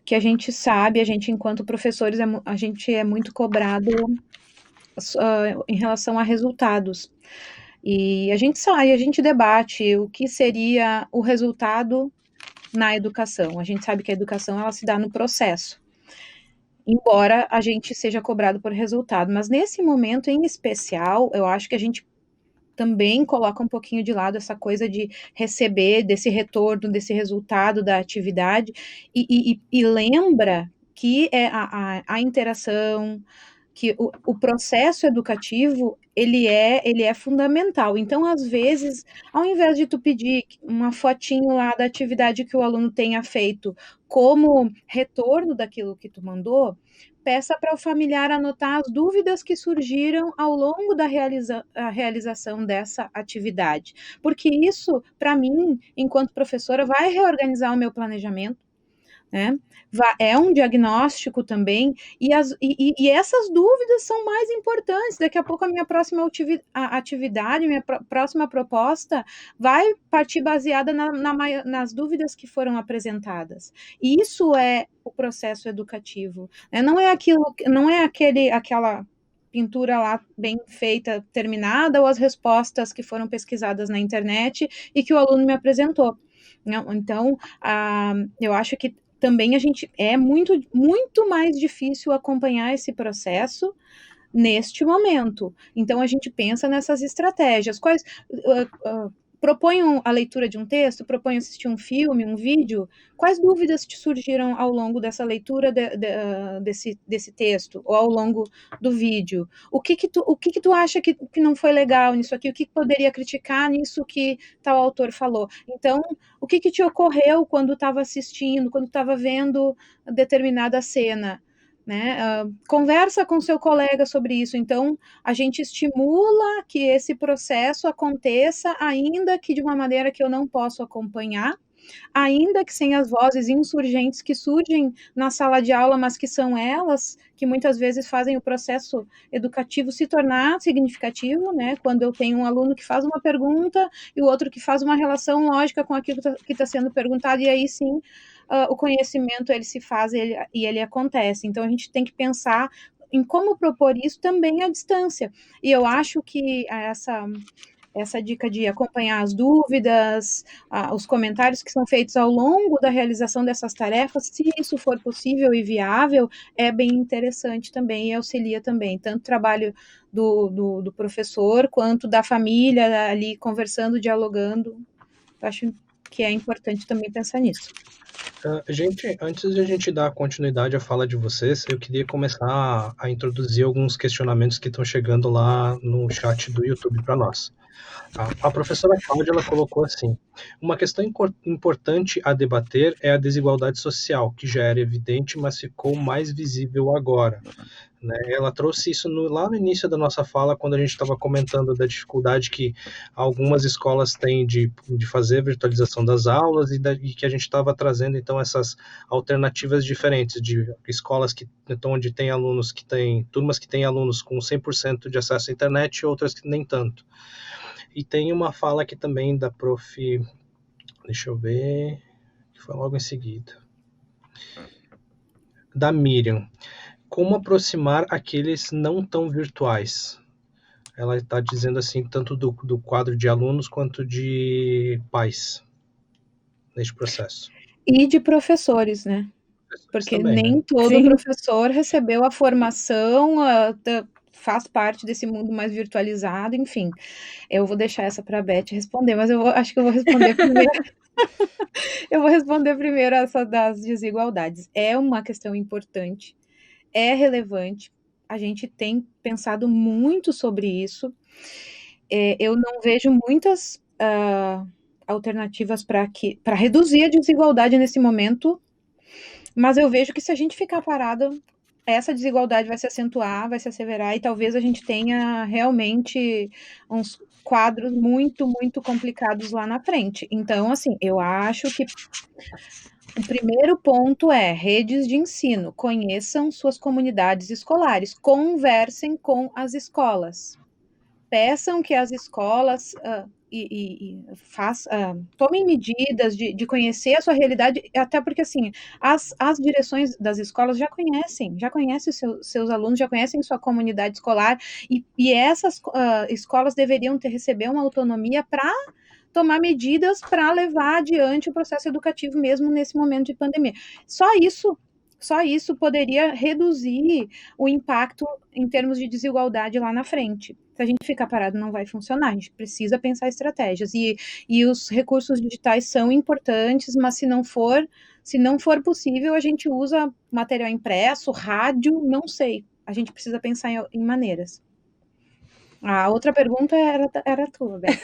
que a gente sabe, a gente enquanto professores, a gente é muito cobrado em relação a resultados. E a gente debate o que seria o resultado na educação. A gente sabe que a educação ela se dá no processo, embora a gente seja cobrado por resultado. Mas nesse momento em especial, eu acho que a gente também coloca um pouquinho de lado essa coisa de receber desse retorno, desse resultado da atividade, e lembra que a interação, que o processo educativo, ele é fundamental. Então, às vezes, ao invés de tu pedir uma fotinho lá da atividade que o aluno tenha feito como retorno daquilo que tu mandou, peça para o familiar anotar as dúvidas que surgiram ao longo da realização dessa atividade. Porque isso, para mim, enquanto professora, vai reorganizar o meu planejamento, né? É um diagnóstico também, e essas dúvidas são mais importantes. Daqui a pouco a minha próxima atividade, minha próxima proposta vai partir baseada nas dúvidas que foram apresentadas. E isso é o processo educativo, né? Não é aquela pintura lá bem feita, terminada, ou as respostas que foram pesquisadas na internet e que o aluno me apresentou. Então, eu acho que também a gente é muito, muito mais difícil acompanhar esse processo neste momento. Então, a gente pensa nessas estratégias. Quais proponham a leitura de um texto, proponham assistir um filme, um vídeo. Quais dúvidas te surgiram ao longo dessa leitura desse texto, ou ao longo do vídeo? O que tu acha que não foi legal nisso aqui? O que poderia criticar nisso que tal autor falou? Então, o que te ocorreu quando estava assistindo, quando estava vendo determinada cena? Né? Conversa com seu colega sobre isso. Então, a gente estimula que esse processo aconteça, ainda que de uma maneira que eu não posso acompanhar, ainda que sem as vozes insurgentes que surgem na sala de aula, mas que são elas que muitas vezes fazem o processo educativo se tornar significativo, né? Quando eu tenho um aluno que faz uma pergunta e o outro que faz uma relação lógica com aquilo que está sendo perguntado, e aí sim o conhecimento ele se faz e ele acontece. Então a gente tem que pensar em como propor isso também à distância. E eu acho que essa dica de acompanhar as dúvidas, os comentários que são feitos ao longo da realização dessas tarefas, se isso for possível e viável, é bem interessante também e auxilia também, tanto o trabalho do professor, quanto da família ali conversando, dialogando. Eu acho que é importante também pensar nisso. Gente, antes de a gente dar continuidade à fala de vocês, eu queria começar a introduzir alguns questionamentos que estão chegando lá no chat do YouTube para nós. A professora Cláudia ela colocou assim: uma questão importante a debater é a desigualdade social, que já era evidente, mas ficou mais visível agora. Né? Ela trouxe isso lá no início da nossa fala, quando a gente estava comentando da dificuldade que algumas escolas têm de fazer a virtualização das aulas e que a gente estava trazendo, então, essas alternativas diferentes de escolas onde tem alunos que têm, turmas que têm alunos com 100% de acesso à internet e outras que nem tanto. E tem uma fala aqui também da prof. Deixa eu ver, que foi logo em seguida. Da Miriam. Como aproximar aqueles não tão virtuais? Ela está dizendo assim, tanto do quadro de alunos quanto de pais neste processo. E de professores, né? Porque também, nem né? todo professor recebeu a formação, faz parte desse mundo mais virtualizado, enfim. Eu vou deixar essa para a Beth responder, mas acho que eu vou responder primeiro. Eu vou responder primeiro essa das desigualdades. É uma questão importante, é relevante. A gente tem pensado muito sobre isso. Eu não vejo muitas alternativas para reduzir a desigualdade nesse momento, mas eu vejo que se a gente ficar parado, essa desigualdade vai se acentuar, vai se asseverar, e talvez a gente tenha realmente uns quadros muito, muito complicados lá na frente. Então, assim, eu acho que o primeiro ponto é redes de ensino, conheçam suas comunidades escolares, conversem com as escolas, peçam que as escolas tomem medidas de conhecer a sua realidade, até porque assim, as direções das escolas já conhecem seus alunos, já conhecem sua comunidade escolar, e essas escolas deveriam receber uma autonomia para tomar medidas para levar adiante o processo educativo mesmo nesse momento de pandemia. Só isso poderia reduzir o impacto em termos de desigualdade lá na frente. Se a gente ficar parado, não vai funcionar. A gente precisa pensar estratégias. E os recursos digitais são importantes, mas se não for possível, a gente usa material impresso, rádio, não sei. A gente precisa pensar em maneiras. A outra pergunta era tua, Beth.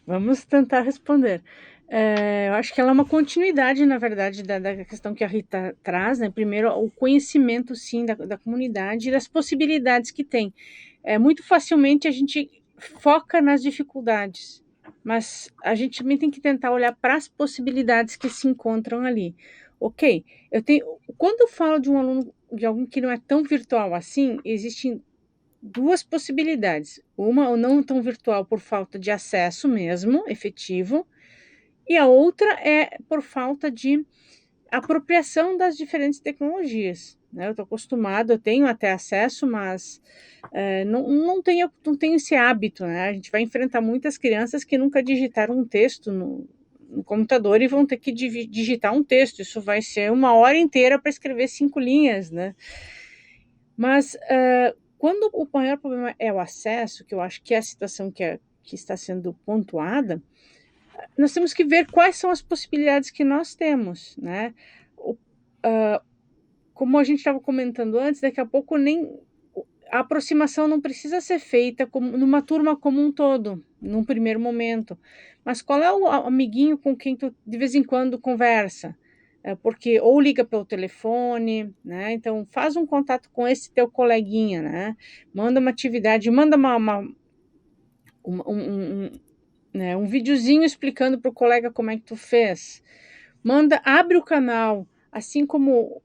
Vamos tentar responder. Eu acho que ela é uma continuidade, na verdade, da questão que a Rita traz, né? Primeiro, o conhecimento, sim, da comunidade e das possibilidades que tem. Muito facilmente a gente foca nas dificuldades, mas a gente também tem que tentar olhar para as possibilidades que se encontram ali. Ok, quando eu falo de um aluno, de algum que não é tão virtual assim, existem duas possibilidades. Uma, o não tão virtual por falta de acesso mesmo, efetivo, e a outra é por falta de apropriação das diferentes tecnologias. Né? Eu estou acostumado, eu tenho até acesso, mas não tenho esse hábito. Né? A gente vai enfrentar muitas crianças que nunca digitaram um texto no computador e vão ter que digitar um texto. Isso vai ser 1 hora inteira para escrever 5 linhas, né? Mas quando o maior problema é o acesso, que eu acho que é a situação que está sendo pontuada, nós temos que ver quais são as possibilidades que nós temos, né? Como a gente estava comentando antes, daqui a pouco a aproximação não precisa ser feita numa turma como um todo, num primeiro momento. Mas qual é o amiguinho com quem tu de vez em quando conversa? Porque ou liga pelo telefone, né? Então faz um contato com esse teu coleguinha, né? Manda uma atividade, manda um videozinho explicando para o colega como é que tu fez. Abre o canal, assim como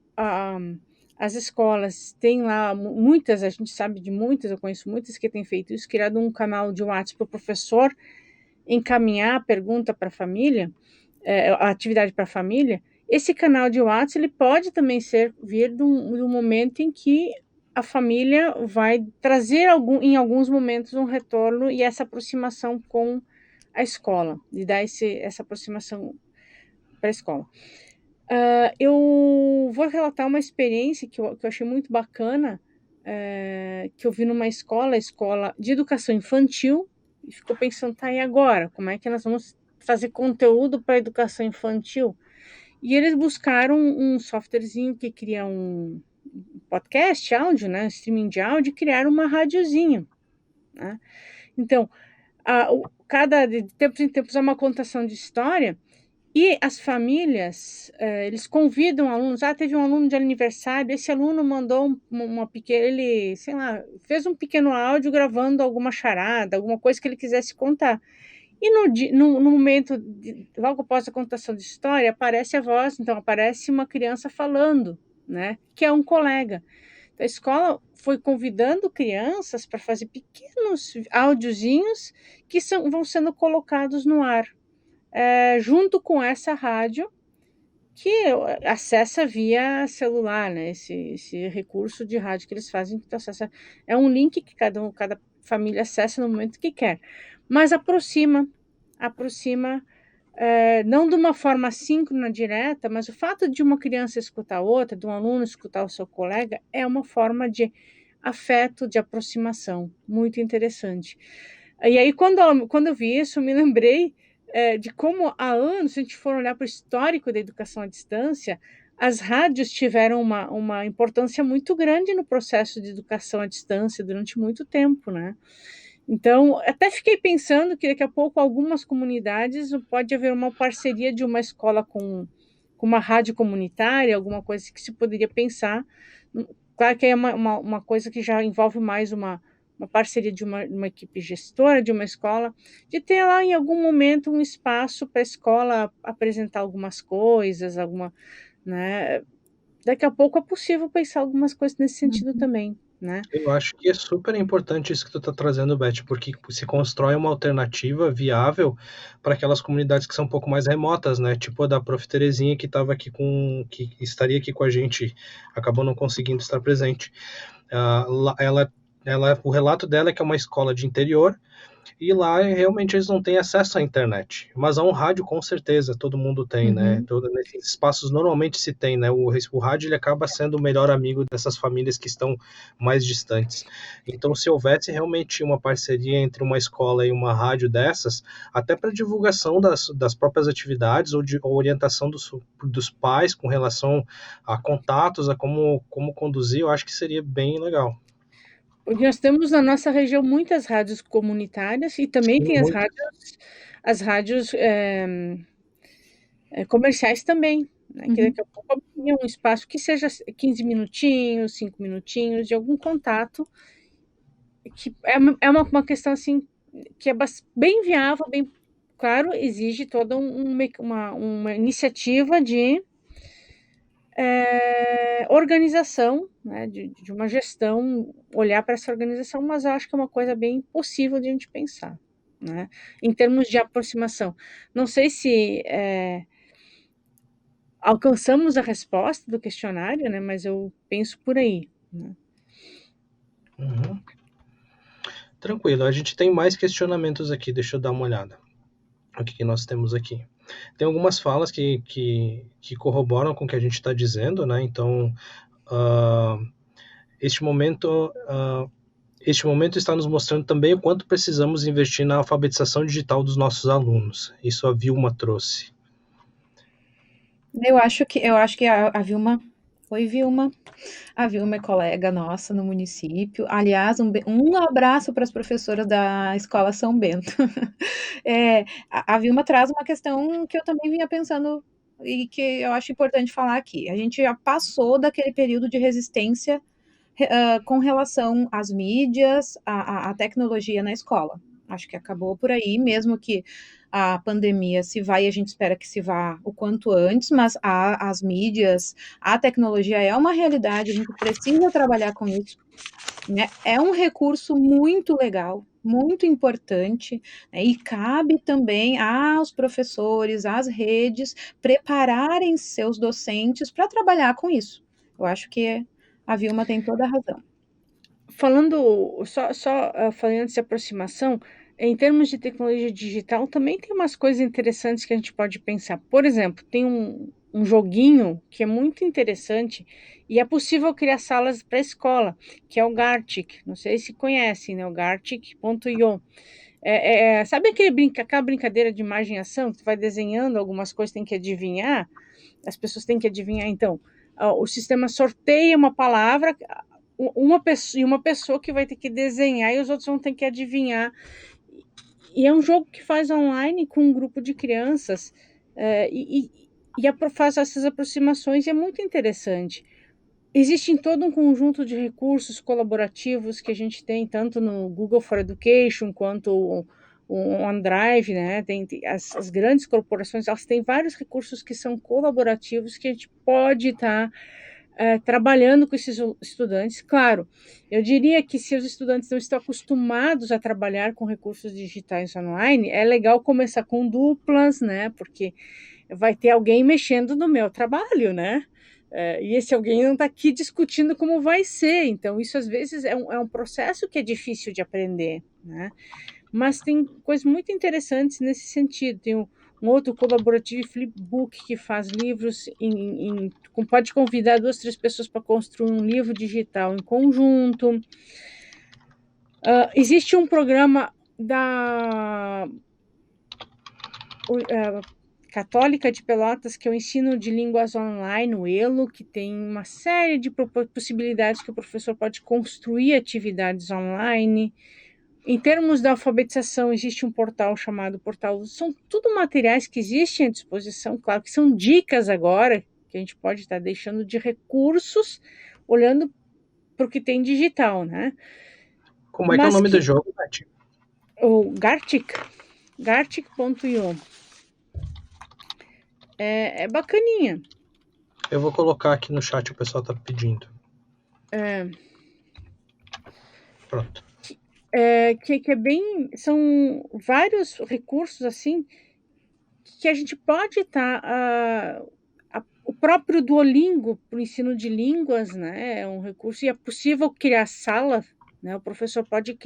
as escolas têm lá muitas, a gente sabe de muitas, eu conheço muitas que têm feito isso, criado um canal de WhatsApp para o professor encaminhar a pergunta para a família, a atividade para a família. Esse canal de WhatsApp ele pode também vir de um momento em que a família vai trazer em alguns momentos um retorno e essa aproximação com a escola, e dar essa aproximação para a escola. Eu vou relatar uma experiência que eu achei muito bacana, que eu vi numa escola de educação infantil, e ficou pensando, tá, e agora? Como é que nós vamos fazer conteúdo para educação infantil? E eles buscaram um softwarezinho que cria um podcast áudio, né, streaming de áudio, e criaram uma radiozinha, né? Então, de tempos em tempos é uma contação de história, e as famílias, eles convidam alunos. Teve um aluno de aniversário, esse aluno mandou uma pequena, ele, sei lá, fez um pequeno áudio gravando alguma charada, alguma coisa que ele quisesse contar. E no momento, logo após a contação de história, aparece a voz, então aparece uma criança falando, né, que é um colega. Então, a escola foi convidando crianças para fazer pequenos áudiozinhos que vão sendo colocados no ar, junto com essa rádio que acessa via celular, né? Esse recurso de rádio que eles fazem, que acessa, é um link que cada família acessa no momento que quer, mas aproxima, não de uma forma síncrona direta, mas o fato de uma criança escutar outra, de um aluno escutar o seu colega, é uma forma de afeto, de aproximação, muito interessante. E aí, quando eu vi isso, eu me lembrei de como há anos, se a gente for olhar para o histórico da educação à distância, as rádios tiveram uma importância muito grande no processo de educação à distância durante muito tempo, né? Então, até fiquei pensando que daqui a pouco algumas comunidades pode haver uma parceria de uma escola com uma rádio comunitária, alguma coisa que se poderia pensar. Claro que é uma coisa que já envolve mais uma parceria de uma equipe gestora de uma escola, de ter lá em algum momento um espaço para a escola apresentar algumas coisas, né? Daqui a pouco é possível pensar algumas coisas nesse sentido também, né? Eu acho que é super importante isso que tu está trazendo, Beth, porque se constrói uma alternativa viável para aquelas comunidades que são um pouco mais remotas, né? Tipo a da Prof. Terezinha, que estaria aqui com a gente, acabou não conseguindo estar presente. O relato dela é que é uma escola de interior, e lá realmente eles não têm acesso à internet, mas a um rádio com certeza todo mundo tem, né? Nesses espaços normalmente se tem, né? O rádio ele acaba sendo o melhor amigo dessas famílias que estão mais distantes. Então, se houvesse realmente uma parceria entre uma escola e uma rádio dessas, até para divulgação das próprias atividades ou de orientação dos pais com relação a contatos, a como conduzir, eu acho que seria bem legal. Nós temos na nossa região muitas rádios comunitárias e também tem as rádios comerciais também, né? Que daqui a pouco é um espaço que seja 15 minutinhos, 5 minutinhos de algum contato, que é uma questão assim que é bem viável, bem claro, exige toda uma iniciativa de organização, né, de uma gestão, olhar para essa organização, mas eu acho que é uma coisa bem possível de a gente pensar, né, em termos de aproximação. Não sei se alcançamos a resposta do questionário, né, mas eu penso por aí, né? Tranquilo, a gente tem mais questionamentos aqui, deixa eu dar uma olhada. O que nós temos aqui? tem algumas falas que corroboram com o que a gente está dizendo, né? Então, uh, este momento está nos mostrando também o quanto precisamos investir na alfabetização digital dos nossos alunos. Isso a Vilma trouxe. Eu acho que a Vilma... Oi, Vilma. A Vilma é colega nossa no município. Aliás, um abraço para as professoras da Escola São Bento. A Vilma traz uma questão que eu também vinha pensando e que eu acho importante falar aqui. A gente já passou daquele período de resistência com relação às mídias, à tecnologia na escola. Acho que acabou por aí, mesmo que a pandemia se vá, e a gente espera que se vá o quanto antes, mas as mídias, a tecnologia é uma realidade, a gente precisa trabalhar com isso, né? É um recurso muito legal, muito importante, né? E cabe também aos professores, às redes, prepararem seus docentes para trabalhar com isso. Eu acho que a Vilma tem toda a razão. Falando, falando antes de aproximação, em termos de tecnologia digital, também tem umas coisas interessantes que a gente pode pensar. Por exemplo, tem um joguinho que é muito interessante e é possível criar salas para a escola, que é o Gartic. Não sei se conhecem, né? O Gartic.io. Sabe aquela brincadeira de imagem e ação, que tu vai desenhando algumas coisas, tem que adivinhar? As pessoas têm que adivinhar. Então, o sistema sorteia uma palavra, uma pessoa que vai ter que desenhar e os outros vão ter que adivinhar. E é um jogo que faz online com um grupo de crianças e faz essas aproximações e é muito interessante. Existe todo um conjunto de recursos colaborativos que a gente tem, tanto no Google for Education, quanto o OneDrive, né? Tem as grandes corporações, elas têm vários recursos que são colaborativos que a gente pode estar trabalhando com esses estudantes. Claro, eu diria que se os estudantes não estão acostumados a trabalhar com recursos digitais online, é legal começar com duplas, né? Porque vai ter alguém mexendo no meu trabalho, né? E esse alguém não está aqui discutindo como vai ser. Então, isso às vezes é um processo que é difícil de aprender, né? Mas tem coisas muito interessantes nesse sentido. Tem um outro colaborativo, Flipbook, que faz livros, pode convidar 2, 3 pessoas para construir um livro digital em conjunto. Existe um programa da Católica de Pelotas, que é o ensino de línguas online, o ELO, que tem uma série de possibilidades que o professor pode construir atividades online. Em termos da alfabetização, existe um portal chamado Portal. São tudo materiais que existem à disposição, claro que são dicas agora, que a gente pode estar deixando de recursos, olhando para o que tem digital, né? Como é que é o nome do jogo, Beth? O Gartic.io. É bacaninha. Eu vou colocar aqui no chat, o pessoal está pedindo. Pronto. Que é bem... São vários recursos, assim, que a gente pode estar... o próprio Duolingo para o ensino de línguas, né? É um recurso, e é possível criar sala, né? O professor pode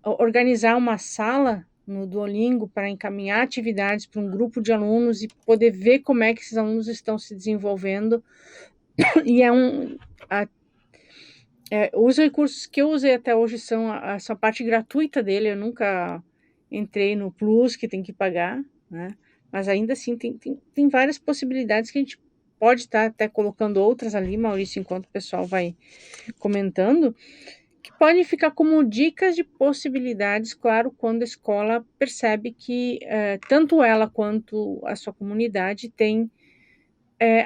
organizar uma sala no Duolingo para encaminhar atividades para um grupo de alunos e poder ver como é que esses alunos estão se desenvolvendo. E os recursos que eu usei até hoje são essa parte gratuita dele. Eu nunca entrei no Plus, que tem que pagar, né? Mas ainda assim tem várias possibilidades que a gente pode estar até colocando outras ali, Maurício, enquanto o pessoal vai comentando, que podem ficar como dicas de possibilidades, claro, quando a escola percebe que tanto ela quanto a sua comunidade tem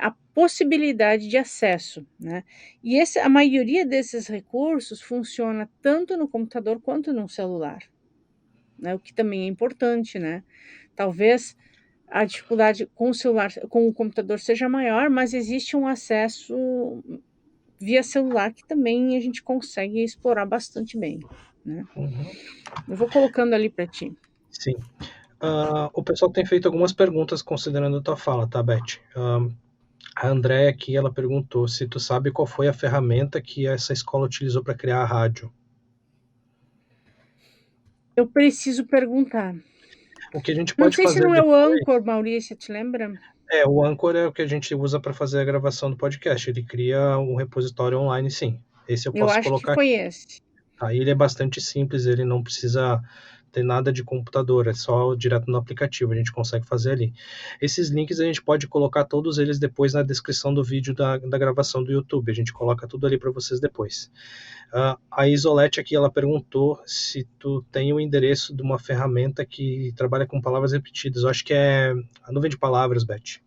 a possibilidade de acesso, né? E a maioria desses recursos funciona tanto no computador quanto no celular, né? O que também é importante, né? Talvez a dificuldade com o celular, com o computador seja maior, mas existe um acesso via celular que também a gente consegue explorar bastante bem, né? Uhum. Eu vou colocando ali para ti. Sim. O pessoal tem feito algumas perguntas considerando a tua fala, tá, Beth? A Andréia aqui, ela perguntou se tu sabe qual foi a ferramenta que essa escola utilizou para criar a rádio. Eu preciso perguntar. O que a gente Não pode sei se fazer não é o depois... Anchor, Maurício, te lembra? O Anchor é o que a gente usa para fazer a gravação do podcast. Ele cria um repositório online, sim. Esse eu Eu posso acho que colocar foi aqui. esse. Aí ele é bastante simples, ele não precisa ter nada de computador, é só direto no aplicativo, a gente consegue fazer ali. Esses links a gente pode colocar todos eles depois na descrição do vídeo da gravação do YouTube, a gente coloca tudo ali para vocês depois. A Isolete aqui, ela perguntou se tu tem o endereço de uma ferramenta que trabalha com palavras repetidas. Eu acho que é a nuvem de palavras, Beth.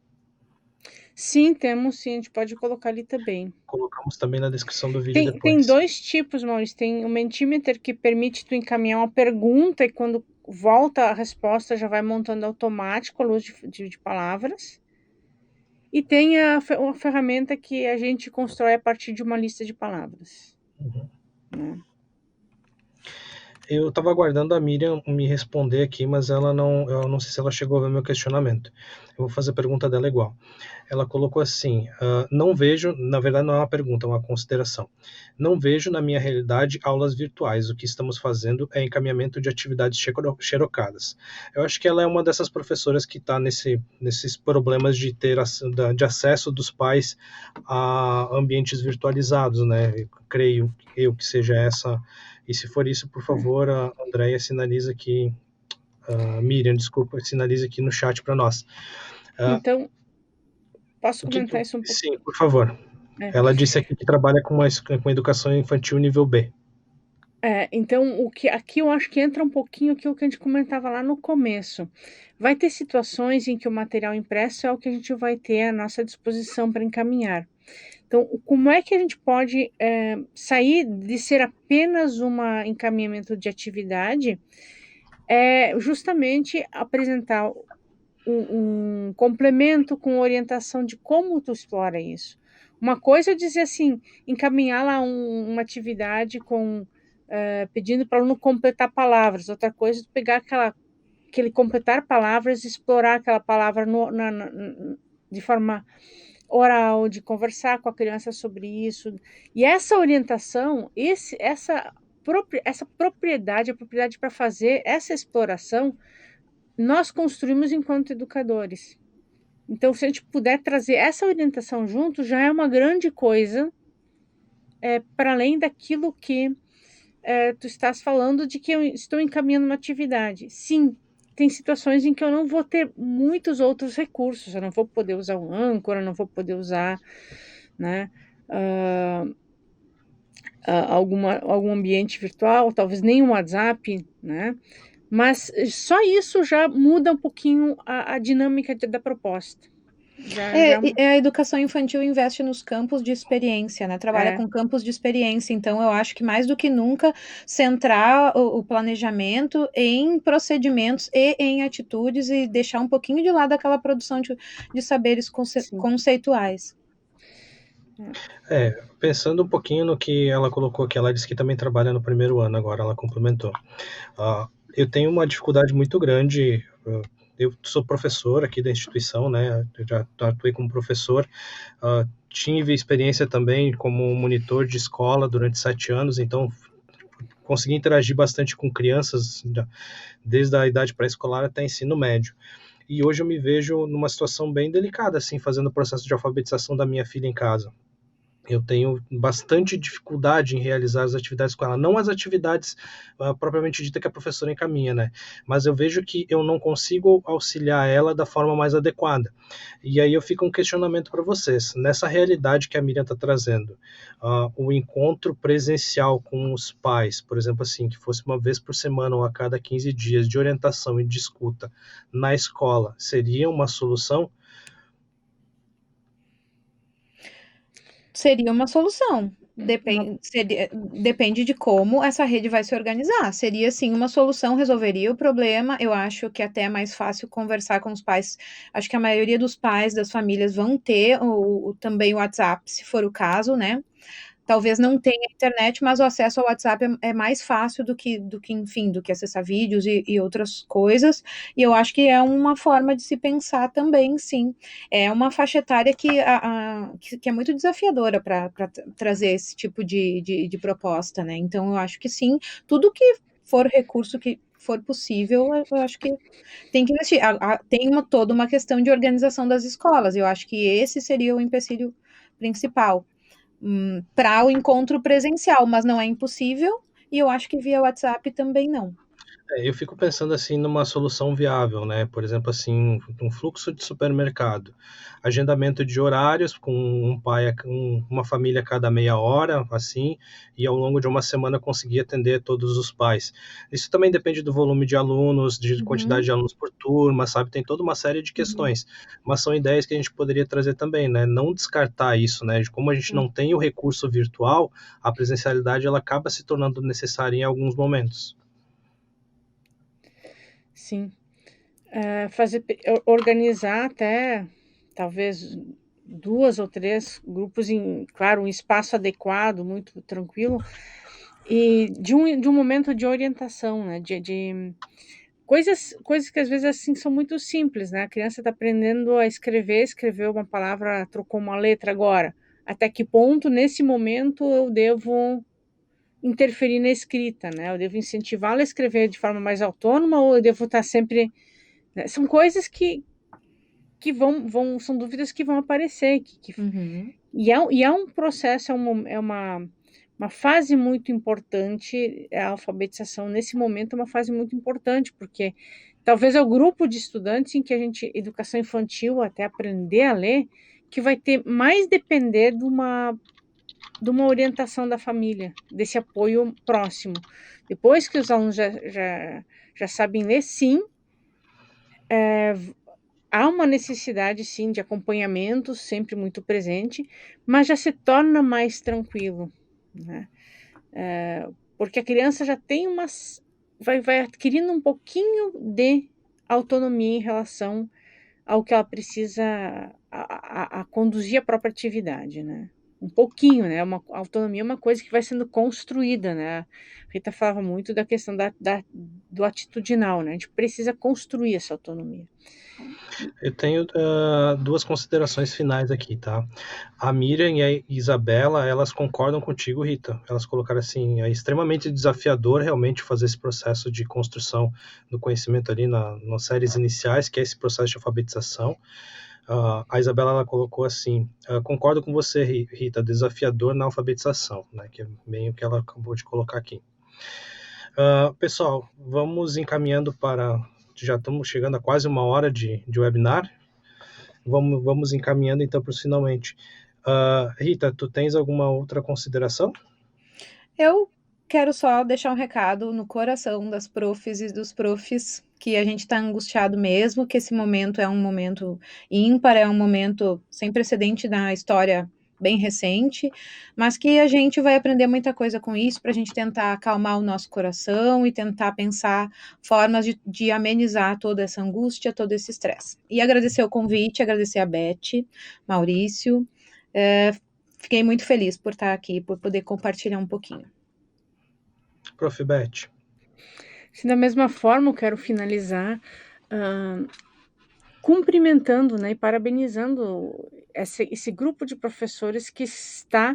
Sim, temos sim, a gente pode colocar ali também. Colocamos também na descrição do vídeo Tem depois. 2 tipos, Maurício. Tem o Mentimeter, que permite tu encaminhar uma pergunta e quando volta a resposta já vai montando automático a luz de palavras. E tem uma ferramenta que a gente constrói a partir de uma lista de palavras. Né? Eu estava aguardando a Miriam me responder aqui, mas eu não sei se ela chegou a ver meu questionamento. Eu vou fazer a pergunta dela igual. Ela colocou assim: não vejo, na verdade não é uma pergunta, é uma consideração. Não vejo na minha realidade aulas virtuais. O que estamos fazendo é encaminhamento de atividades xerocadas. Eu acho que ela é uma dessas professoras que está nesses problemas de ter de acesso dos pais a ambientes virtualizados, né? Eu creio que seja essa. E se for isso, por favor, a Andréia sinaliza aqui, Miriam, desculpa, sinaliza aqui no chat para nós. Então, posso comentar isso um pouco? Sim, por favor. Ela disse aqui que trabalha com educação infantil nível B. Então, aqui eu acho que entra um pouquinho aquilo que a gente comentava lá no começo. Vai ter situações em que o material impresso é o que a gente vai ter à nossa disposição para encaminhar. Então, como é que a gente pode sair de ser apenas um encaminhamento de atividade, justamente apresentar um complemento com orientação de como tu explora isso. Uma coisa é dizer assim, encaminhar lá uma atividade pedindo para o aluno completar palavras. Outra coisa é pegar aquele completar palavras e explorar aquela palavra de forma oral, de conversar com a criança sobre isso. E essa orientação, essa propriedade, a propriedade para fazer essa exploração, nós construímos enquanto educadores. Então, se a gente puder trazer essa orientação junto, já é uma grande coisa, para além daquilo que tu estás falando de que eu estou encaminhando uma atividade. Sim, tem situações em que eu não vou ter muitos outros recursos, eu não vou poder usar o Anchor, eu não vou poder usar, né, algum ambiente virtual, talvez nem um WhatsApp, né, mas só isso já muda um pouquinho a dinâmica da proposta. A educação infantil investe nos campos de experiência, né? Trabalha com campos de experiência, então eu acho que mais do que nunca centrar o planejamento em procedimentos e em atitudes e deixar um pouquinho de lado aquela produção de saberes conceituais. Pensando um pouquinho no que ela colocou aqui, ela disse que também trabalha no primeiro ano agora, ela complementou. Eu tenho uma dificuldade muito grande. Eu sou professor aqui da instituição, né? Eu já atuei como professor. Tive experiência também como monitor de escola durante 7 anos, então consegui interagir bastante com crianças, desde a idade pré-escolar até ensino médio. E hoje eu me vejo numa situação bem delicada, assim, fazendo o processo de alfabetização da minha filha em casa. Eu tenho bastante dificuldade em realizar as atividades com ela, não as atividades propriamente dita que a professora encaminha, né? Mas eu vejo que eu não consigo auxiliar ela da forma mais adequada. E aí eu fico um questionamento para vocês. Nessa realidade que a Miriam está trazendo, o encontro presencial com os pais, por exemplo, assim, que fosse uma vez por semana ou a cada 15 dias de orientação e de escuta na escola, seria uma solução? Seria uma solução. Depende de como essa rede vai se organizar. Seria sim uma solução, resolveria o problema. Eu acho que até é mais fácil conversar com os pais. Acho que a maioria dos pais das famílias vão ter também o WhatsApp, se for o caso, né? Talvez não tenha internet, mas o acesso ao WhatsApp é mais fácil enfim, do que acessar vídeos e outras coisas. E eu acho que é uma forma de se pensar também, sim. É uma faixa etária que é muito desafiadora para trazer esse tipo de proposta, né? Então, eu acho que sim, tudo que for recurso que for possível, eu acho que tem que investir. Tem toda uma questão de organização das escolas, eu acho que esse seria o empecilho principal para o encontro presencial, mas não é impossível, e eu acho que via WhatsApp também não. Eu fico pensando assim numa solução viável, né? Por exemplo, assim, um fluxo de supermercado, agendamento de horários com uma família a cada meia hora, assim, e ao longo de uma semana conseguir atender todos os pais. Isso também depende do volume de alunos, de quantidade de alunos por turma, sabe? Tem toda uma série de questões, mas são ideias que a gente poderia trazer também, né? Não descartar isso, né? De como a gente não tem o recurso virtual, a presencialidade ela acaba se tornando necessária em alguns momentos. Sim. Organizar até, talvez, 2 ou 3 grupos em, claro, um espaço adequado, muito tranquilo, e de um momento de orientação, né, de coisas que às vezes, assim, são muito simples, né, a criança está aprendendo a escreveu uma palavra, trocou uma letra agora, até que ponto, nesse momento, eu devo interferir na escrita, né, eu devo incentivá-la a escrever de forma mais autônoma ou eu devo estar sempre... São coisas que são dúvidas que vão aparecer, e é um processo, é uma fase muito importante, a alfabetização nesse momento é uma fase muito importante, porque talvez é o grupo de estudantes em que educação infantil, até aprender a ler, que vai ter mais depender de uma orientação da família, desse apoio próximo. Depois que os alunos já sabem ler, sim, há uma necessidade, sim, de acompanhamento, sempre muito presente, mas já se torna mais tranquilo, né? Porque a criança já tem vai adquirindo um pouquinho de autonomia em relação ao que ela precisa a conduzir a própria atividade, né? Um pouquinho, né? A autonomia é uma coisa que vai sendo construída, né? A Rita falava muito da questão do atitudinal, né? A gente precisa construir essa autonomia. Eu tenho duas considerações finais aqui, tá? A Miriam e a Isabela, elas concordam contigo, Rita. Elas colocaram assim, é extremamente desafiador realmente fazer esse processo de construção do conhecimento ali nas séries iniciais, que é esse processo de alfabetização. A Isabela, ela colocou assim, concordo com você, Rita, desafiador na alfabetização, né? Que é bem o que ela acabou de colocar aqui. Pessoal, vamos encaminhando para... Já estamos chegando a quase 1 hora de webinar. Vamos encaminhando então para os finalmente. Rita, tu tens alguma outra consideração? Eu quero só deixar um recado no coração das profs e dos profs, que a gente está angustiado mesmo, que esse momento é um momento ímpar, é um momento sem precedente na história bem recente, mas que a gente vai aprender muita coisa com isso, para a gente tentar acalmar o nosso coração e tentar pensar formas de amenizar toda essa angústia, todo esse estresse. E agradecer o convite, agradecer a Beth, Maurício, fiquei muito feliz por estar aqui, por poder compartilhar um pouquinho. Prof. Beth. Da mesma forma, eu quero finalizar cumprimentando, né, e parabenizando esse grupo de professores que está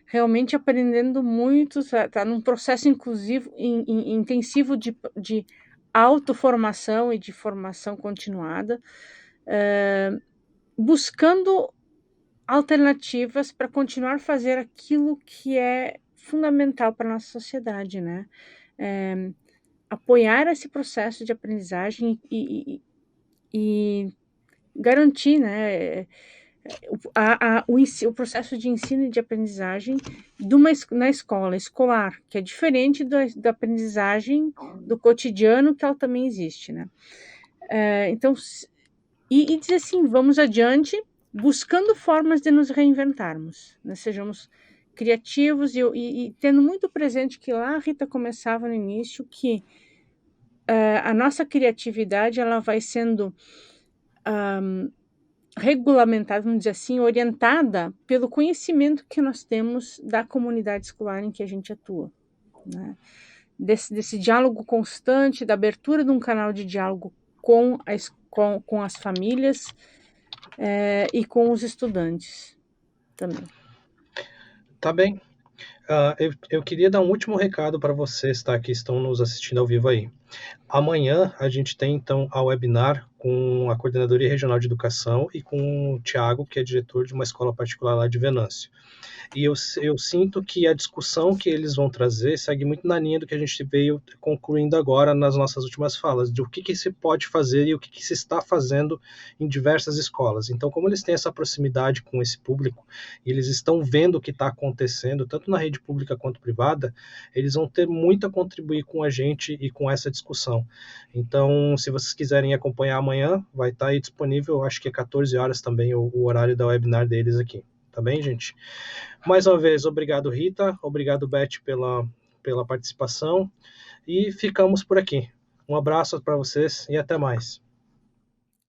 realmente aprendendo muito, está num processo inclusivo, intensivo de autoformação e de formação continuada, buscando alternativas para continuar a fazer aquilo que é fundamental para a nossa sociedade, né? Apoiar esse processo de aprendizagem e garantir, né, o processo de ensino e de aprendizagem na escola escolar, que é diferente da aprendizagem do cotidiano, que ela também existe, né? Então, e dizer assim, vamos adiante, buscando formas de nos reinventarmos, né? Sejamos criativos e tendo muito presente que lá a Rita começava no início, que a nossa criatividade ela vai sendo regulamentada, vamos dizer assim, orientada pelo conhecimento que nós temos da comunidade escolar em que a gente atua, né? Desse diálogo constante, da abertura de um canal de diálogo com as famílias e com os estudantes também. Tá bem. Eu queria dar um último recado para vocês, tá, que estão nos assistindo ao vivo aí. Amanhã a gente tem, então, a webinar com a Coordenadoria Regional de Educação e com o Tiago, que é diretor de uma escola particular lá de Venâncio. E eu sinto que a discussão que eles vão trazer segue muito na linha do que a gente veio concluindo agora nas nossas últimas falas, de o que se pode fazer e o que se está fazendo em diversas escolas. Então, como eles têm essa proximidade com esse público, e eles estão vendo o que está acontecendo, tanto na rede pública quanto privada, eles vão ter muito a contribuir com a gente e com essa discussão. Então, se vocês quiserem acompanhar amanhã, vai estar aí disponível, acho que é 14 horas também o horário da webinar deles aqui. Tá bem, gente? Mais uma vez, obrigado, Rita. Obrigado, Beth, pela participação. E ficamos por aqui. Um abraço para vocês e até mais.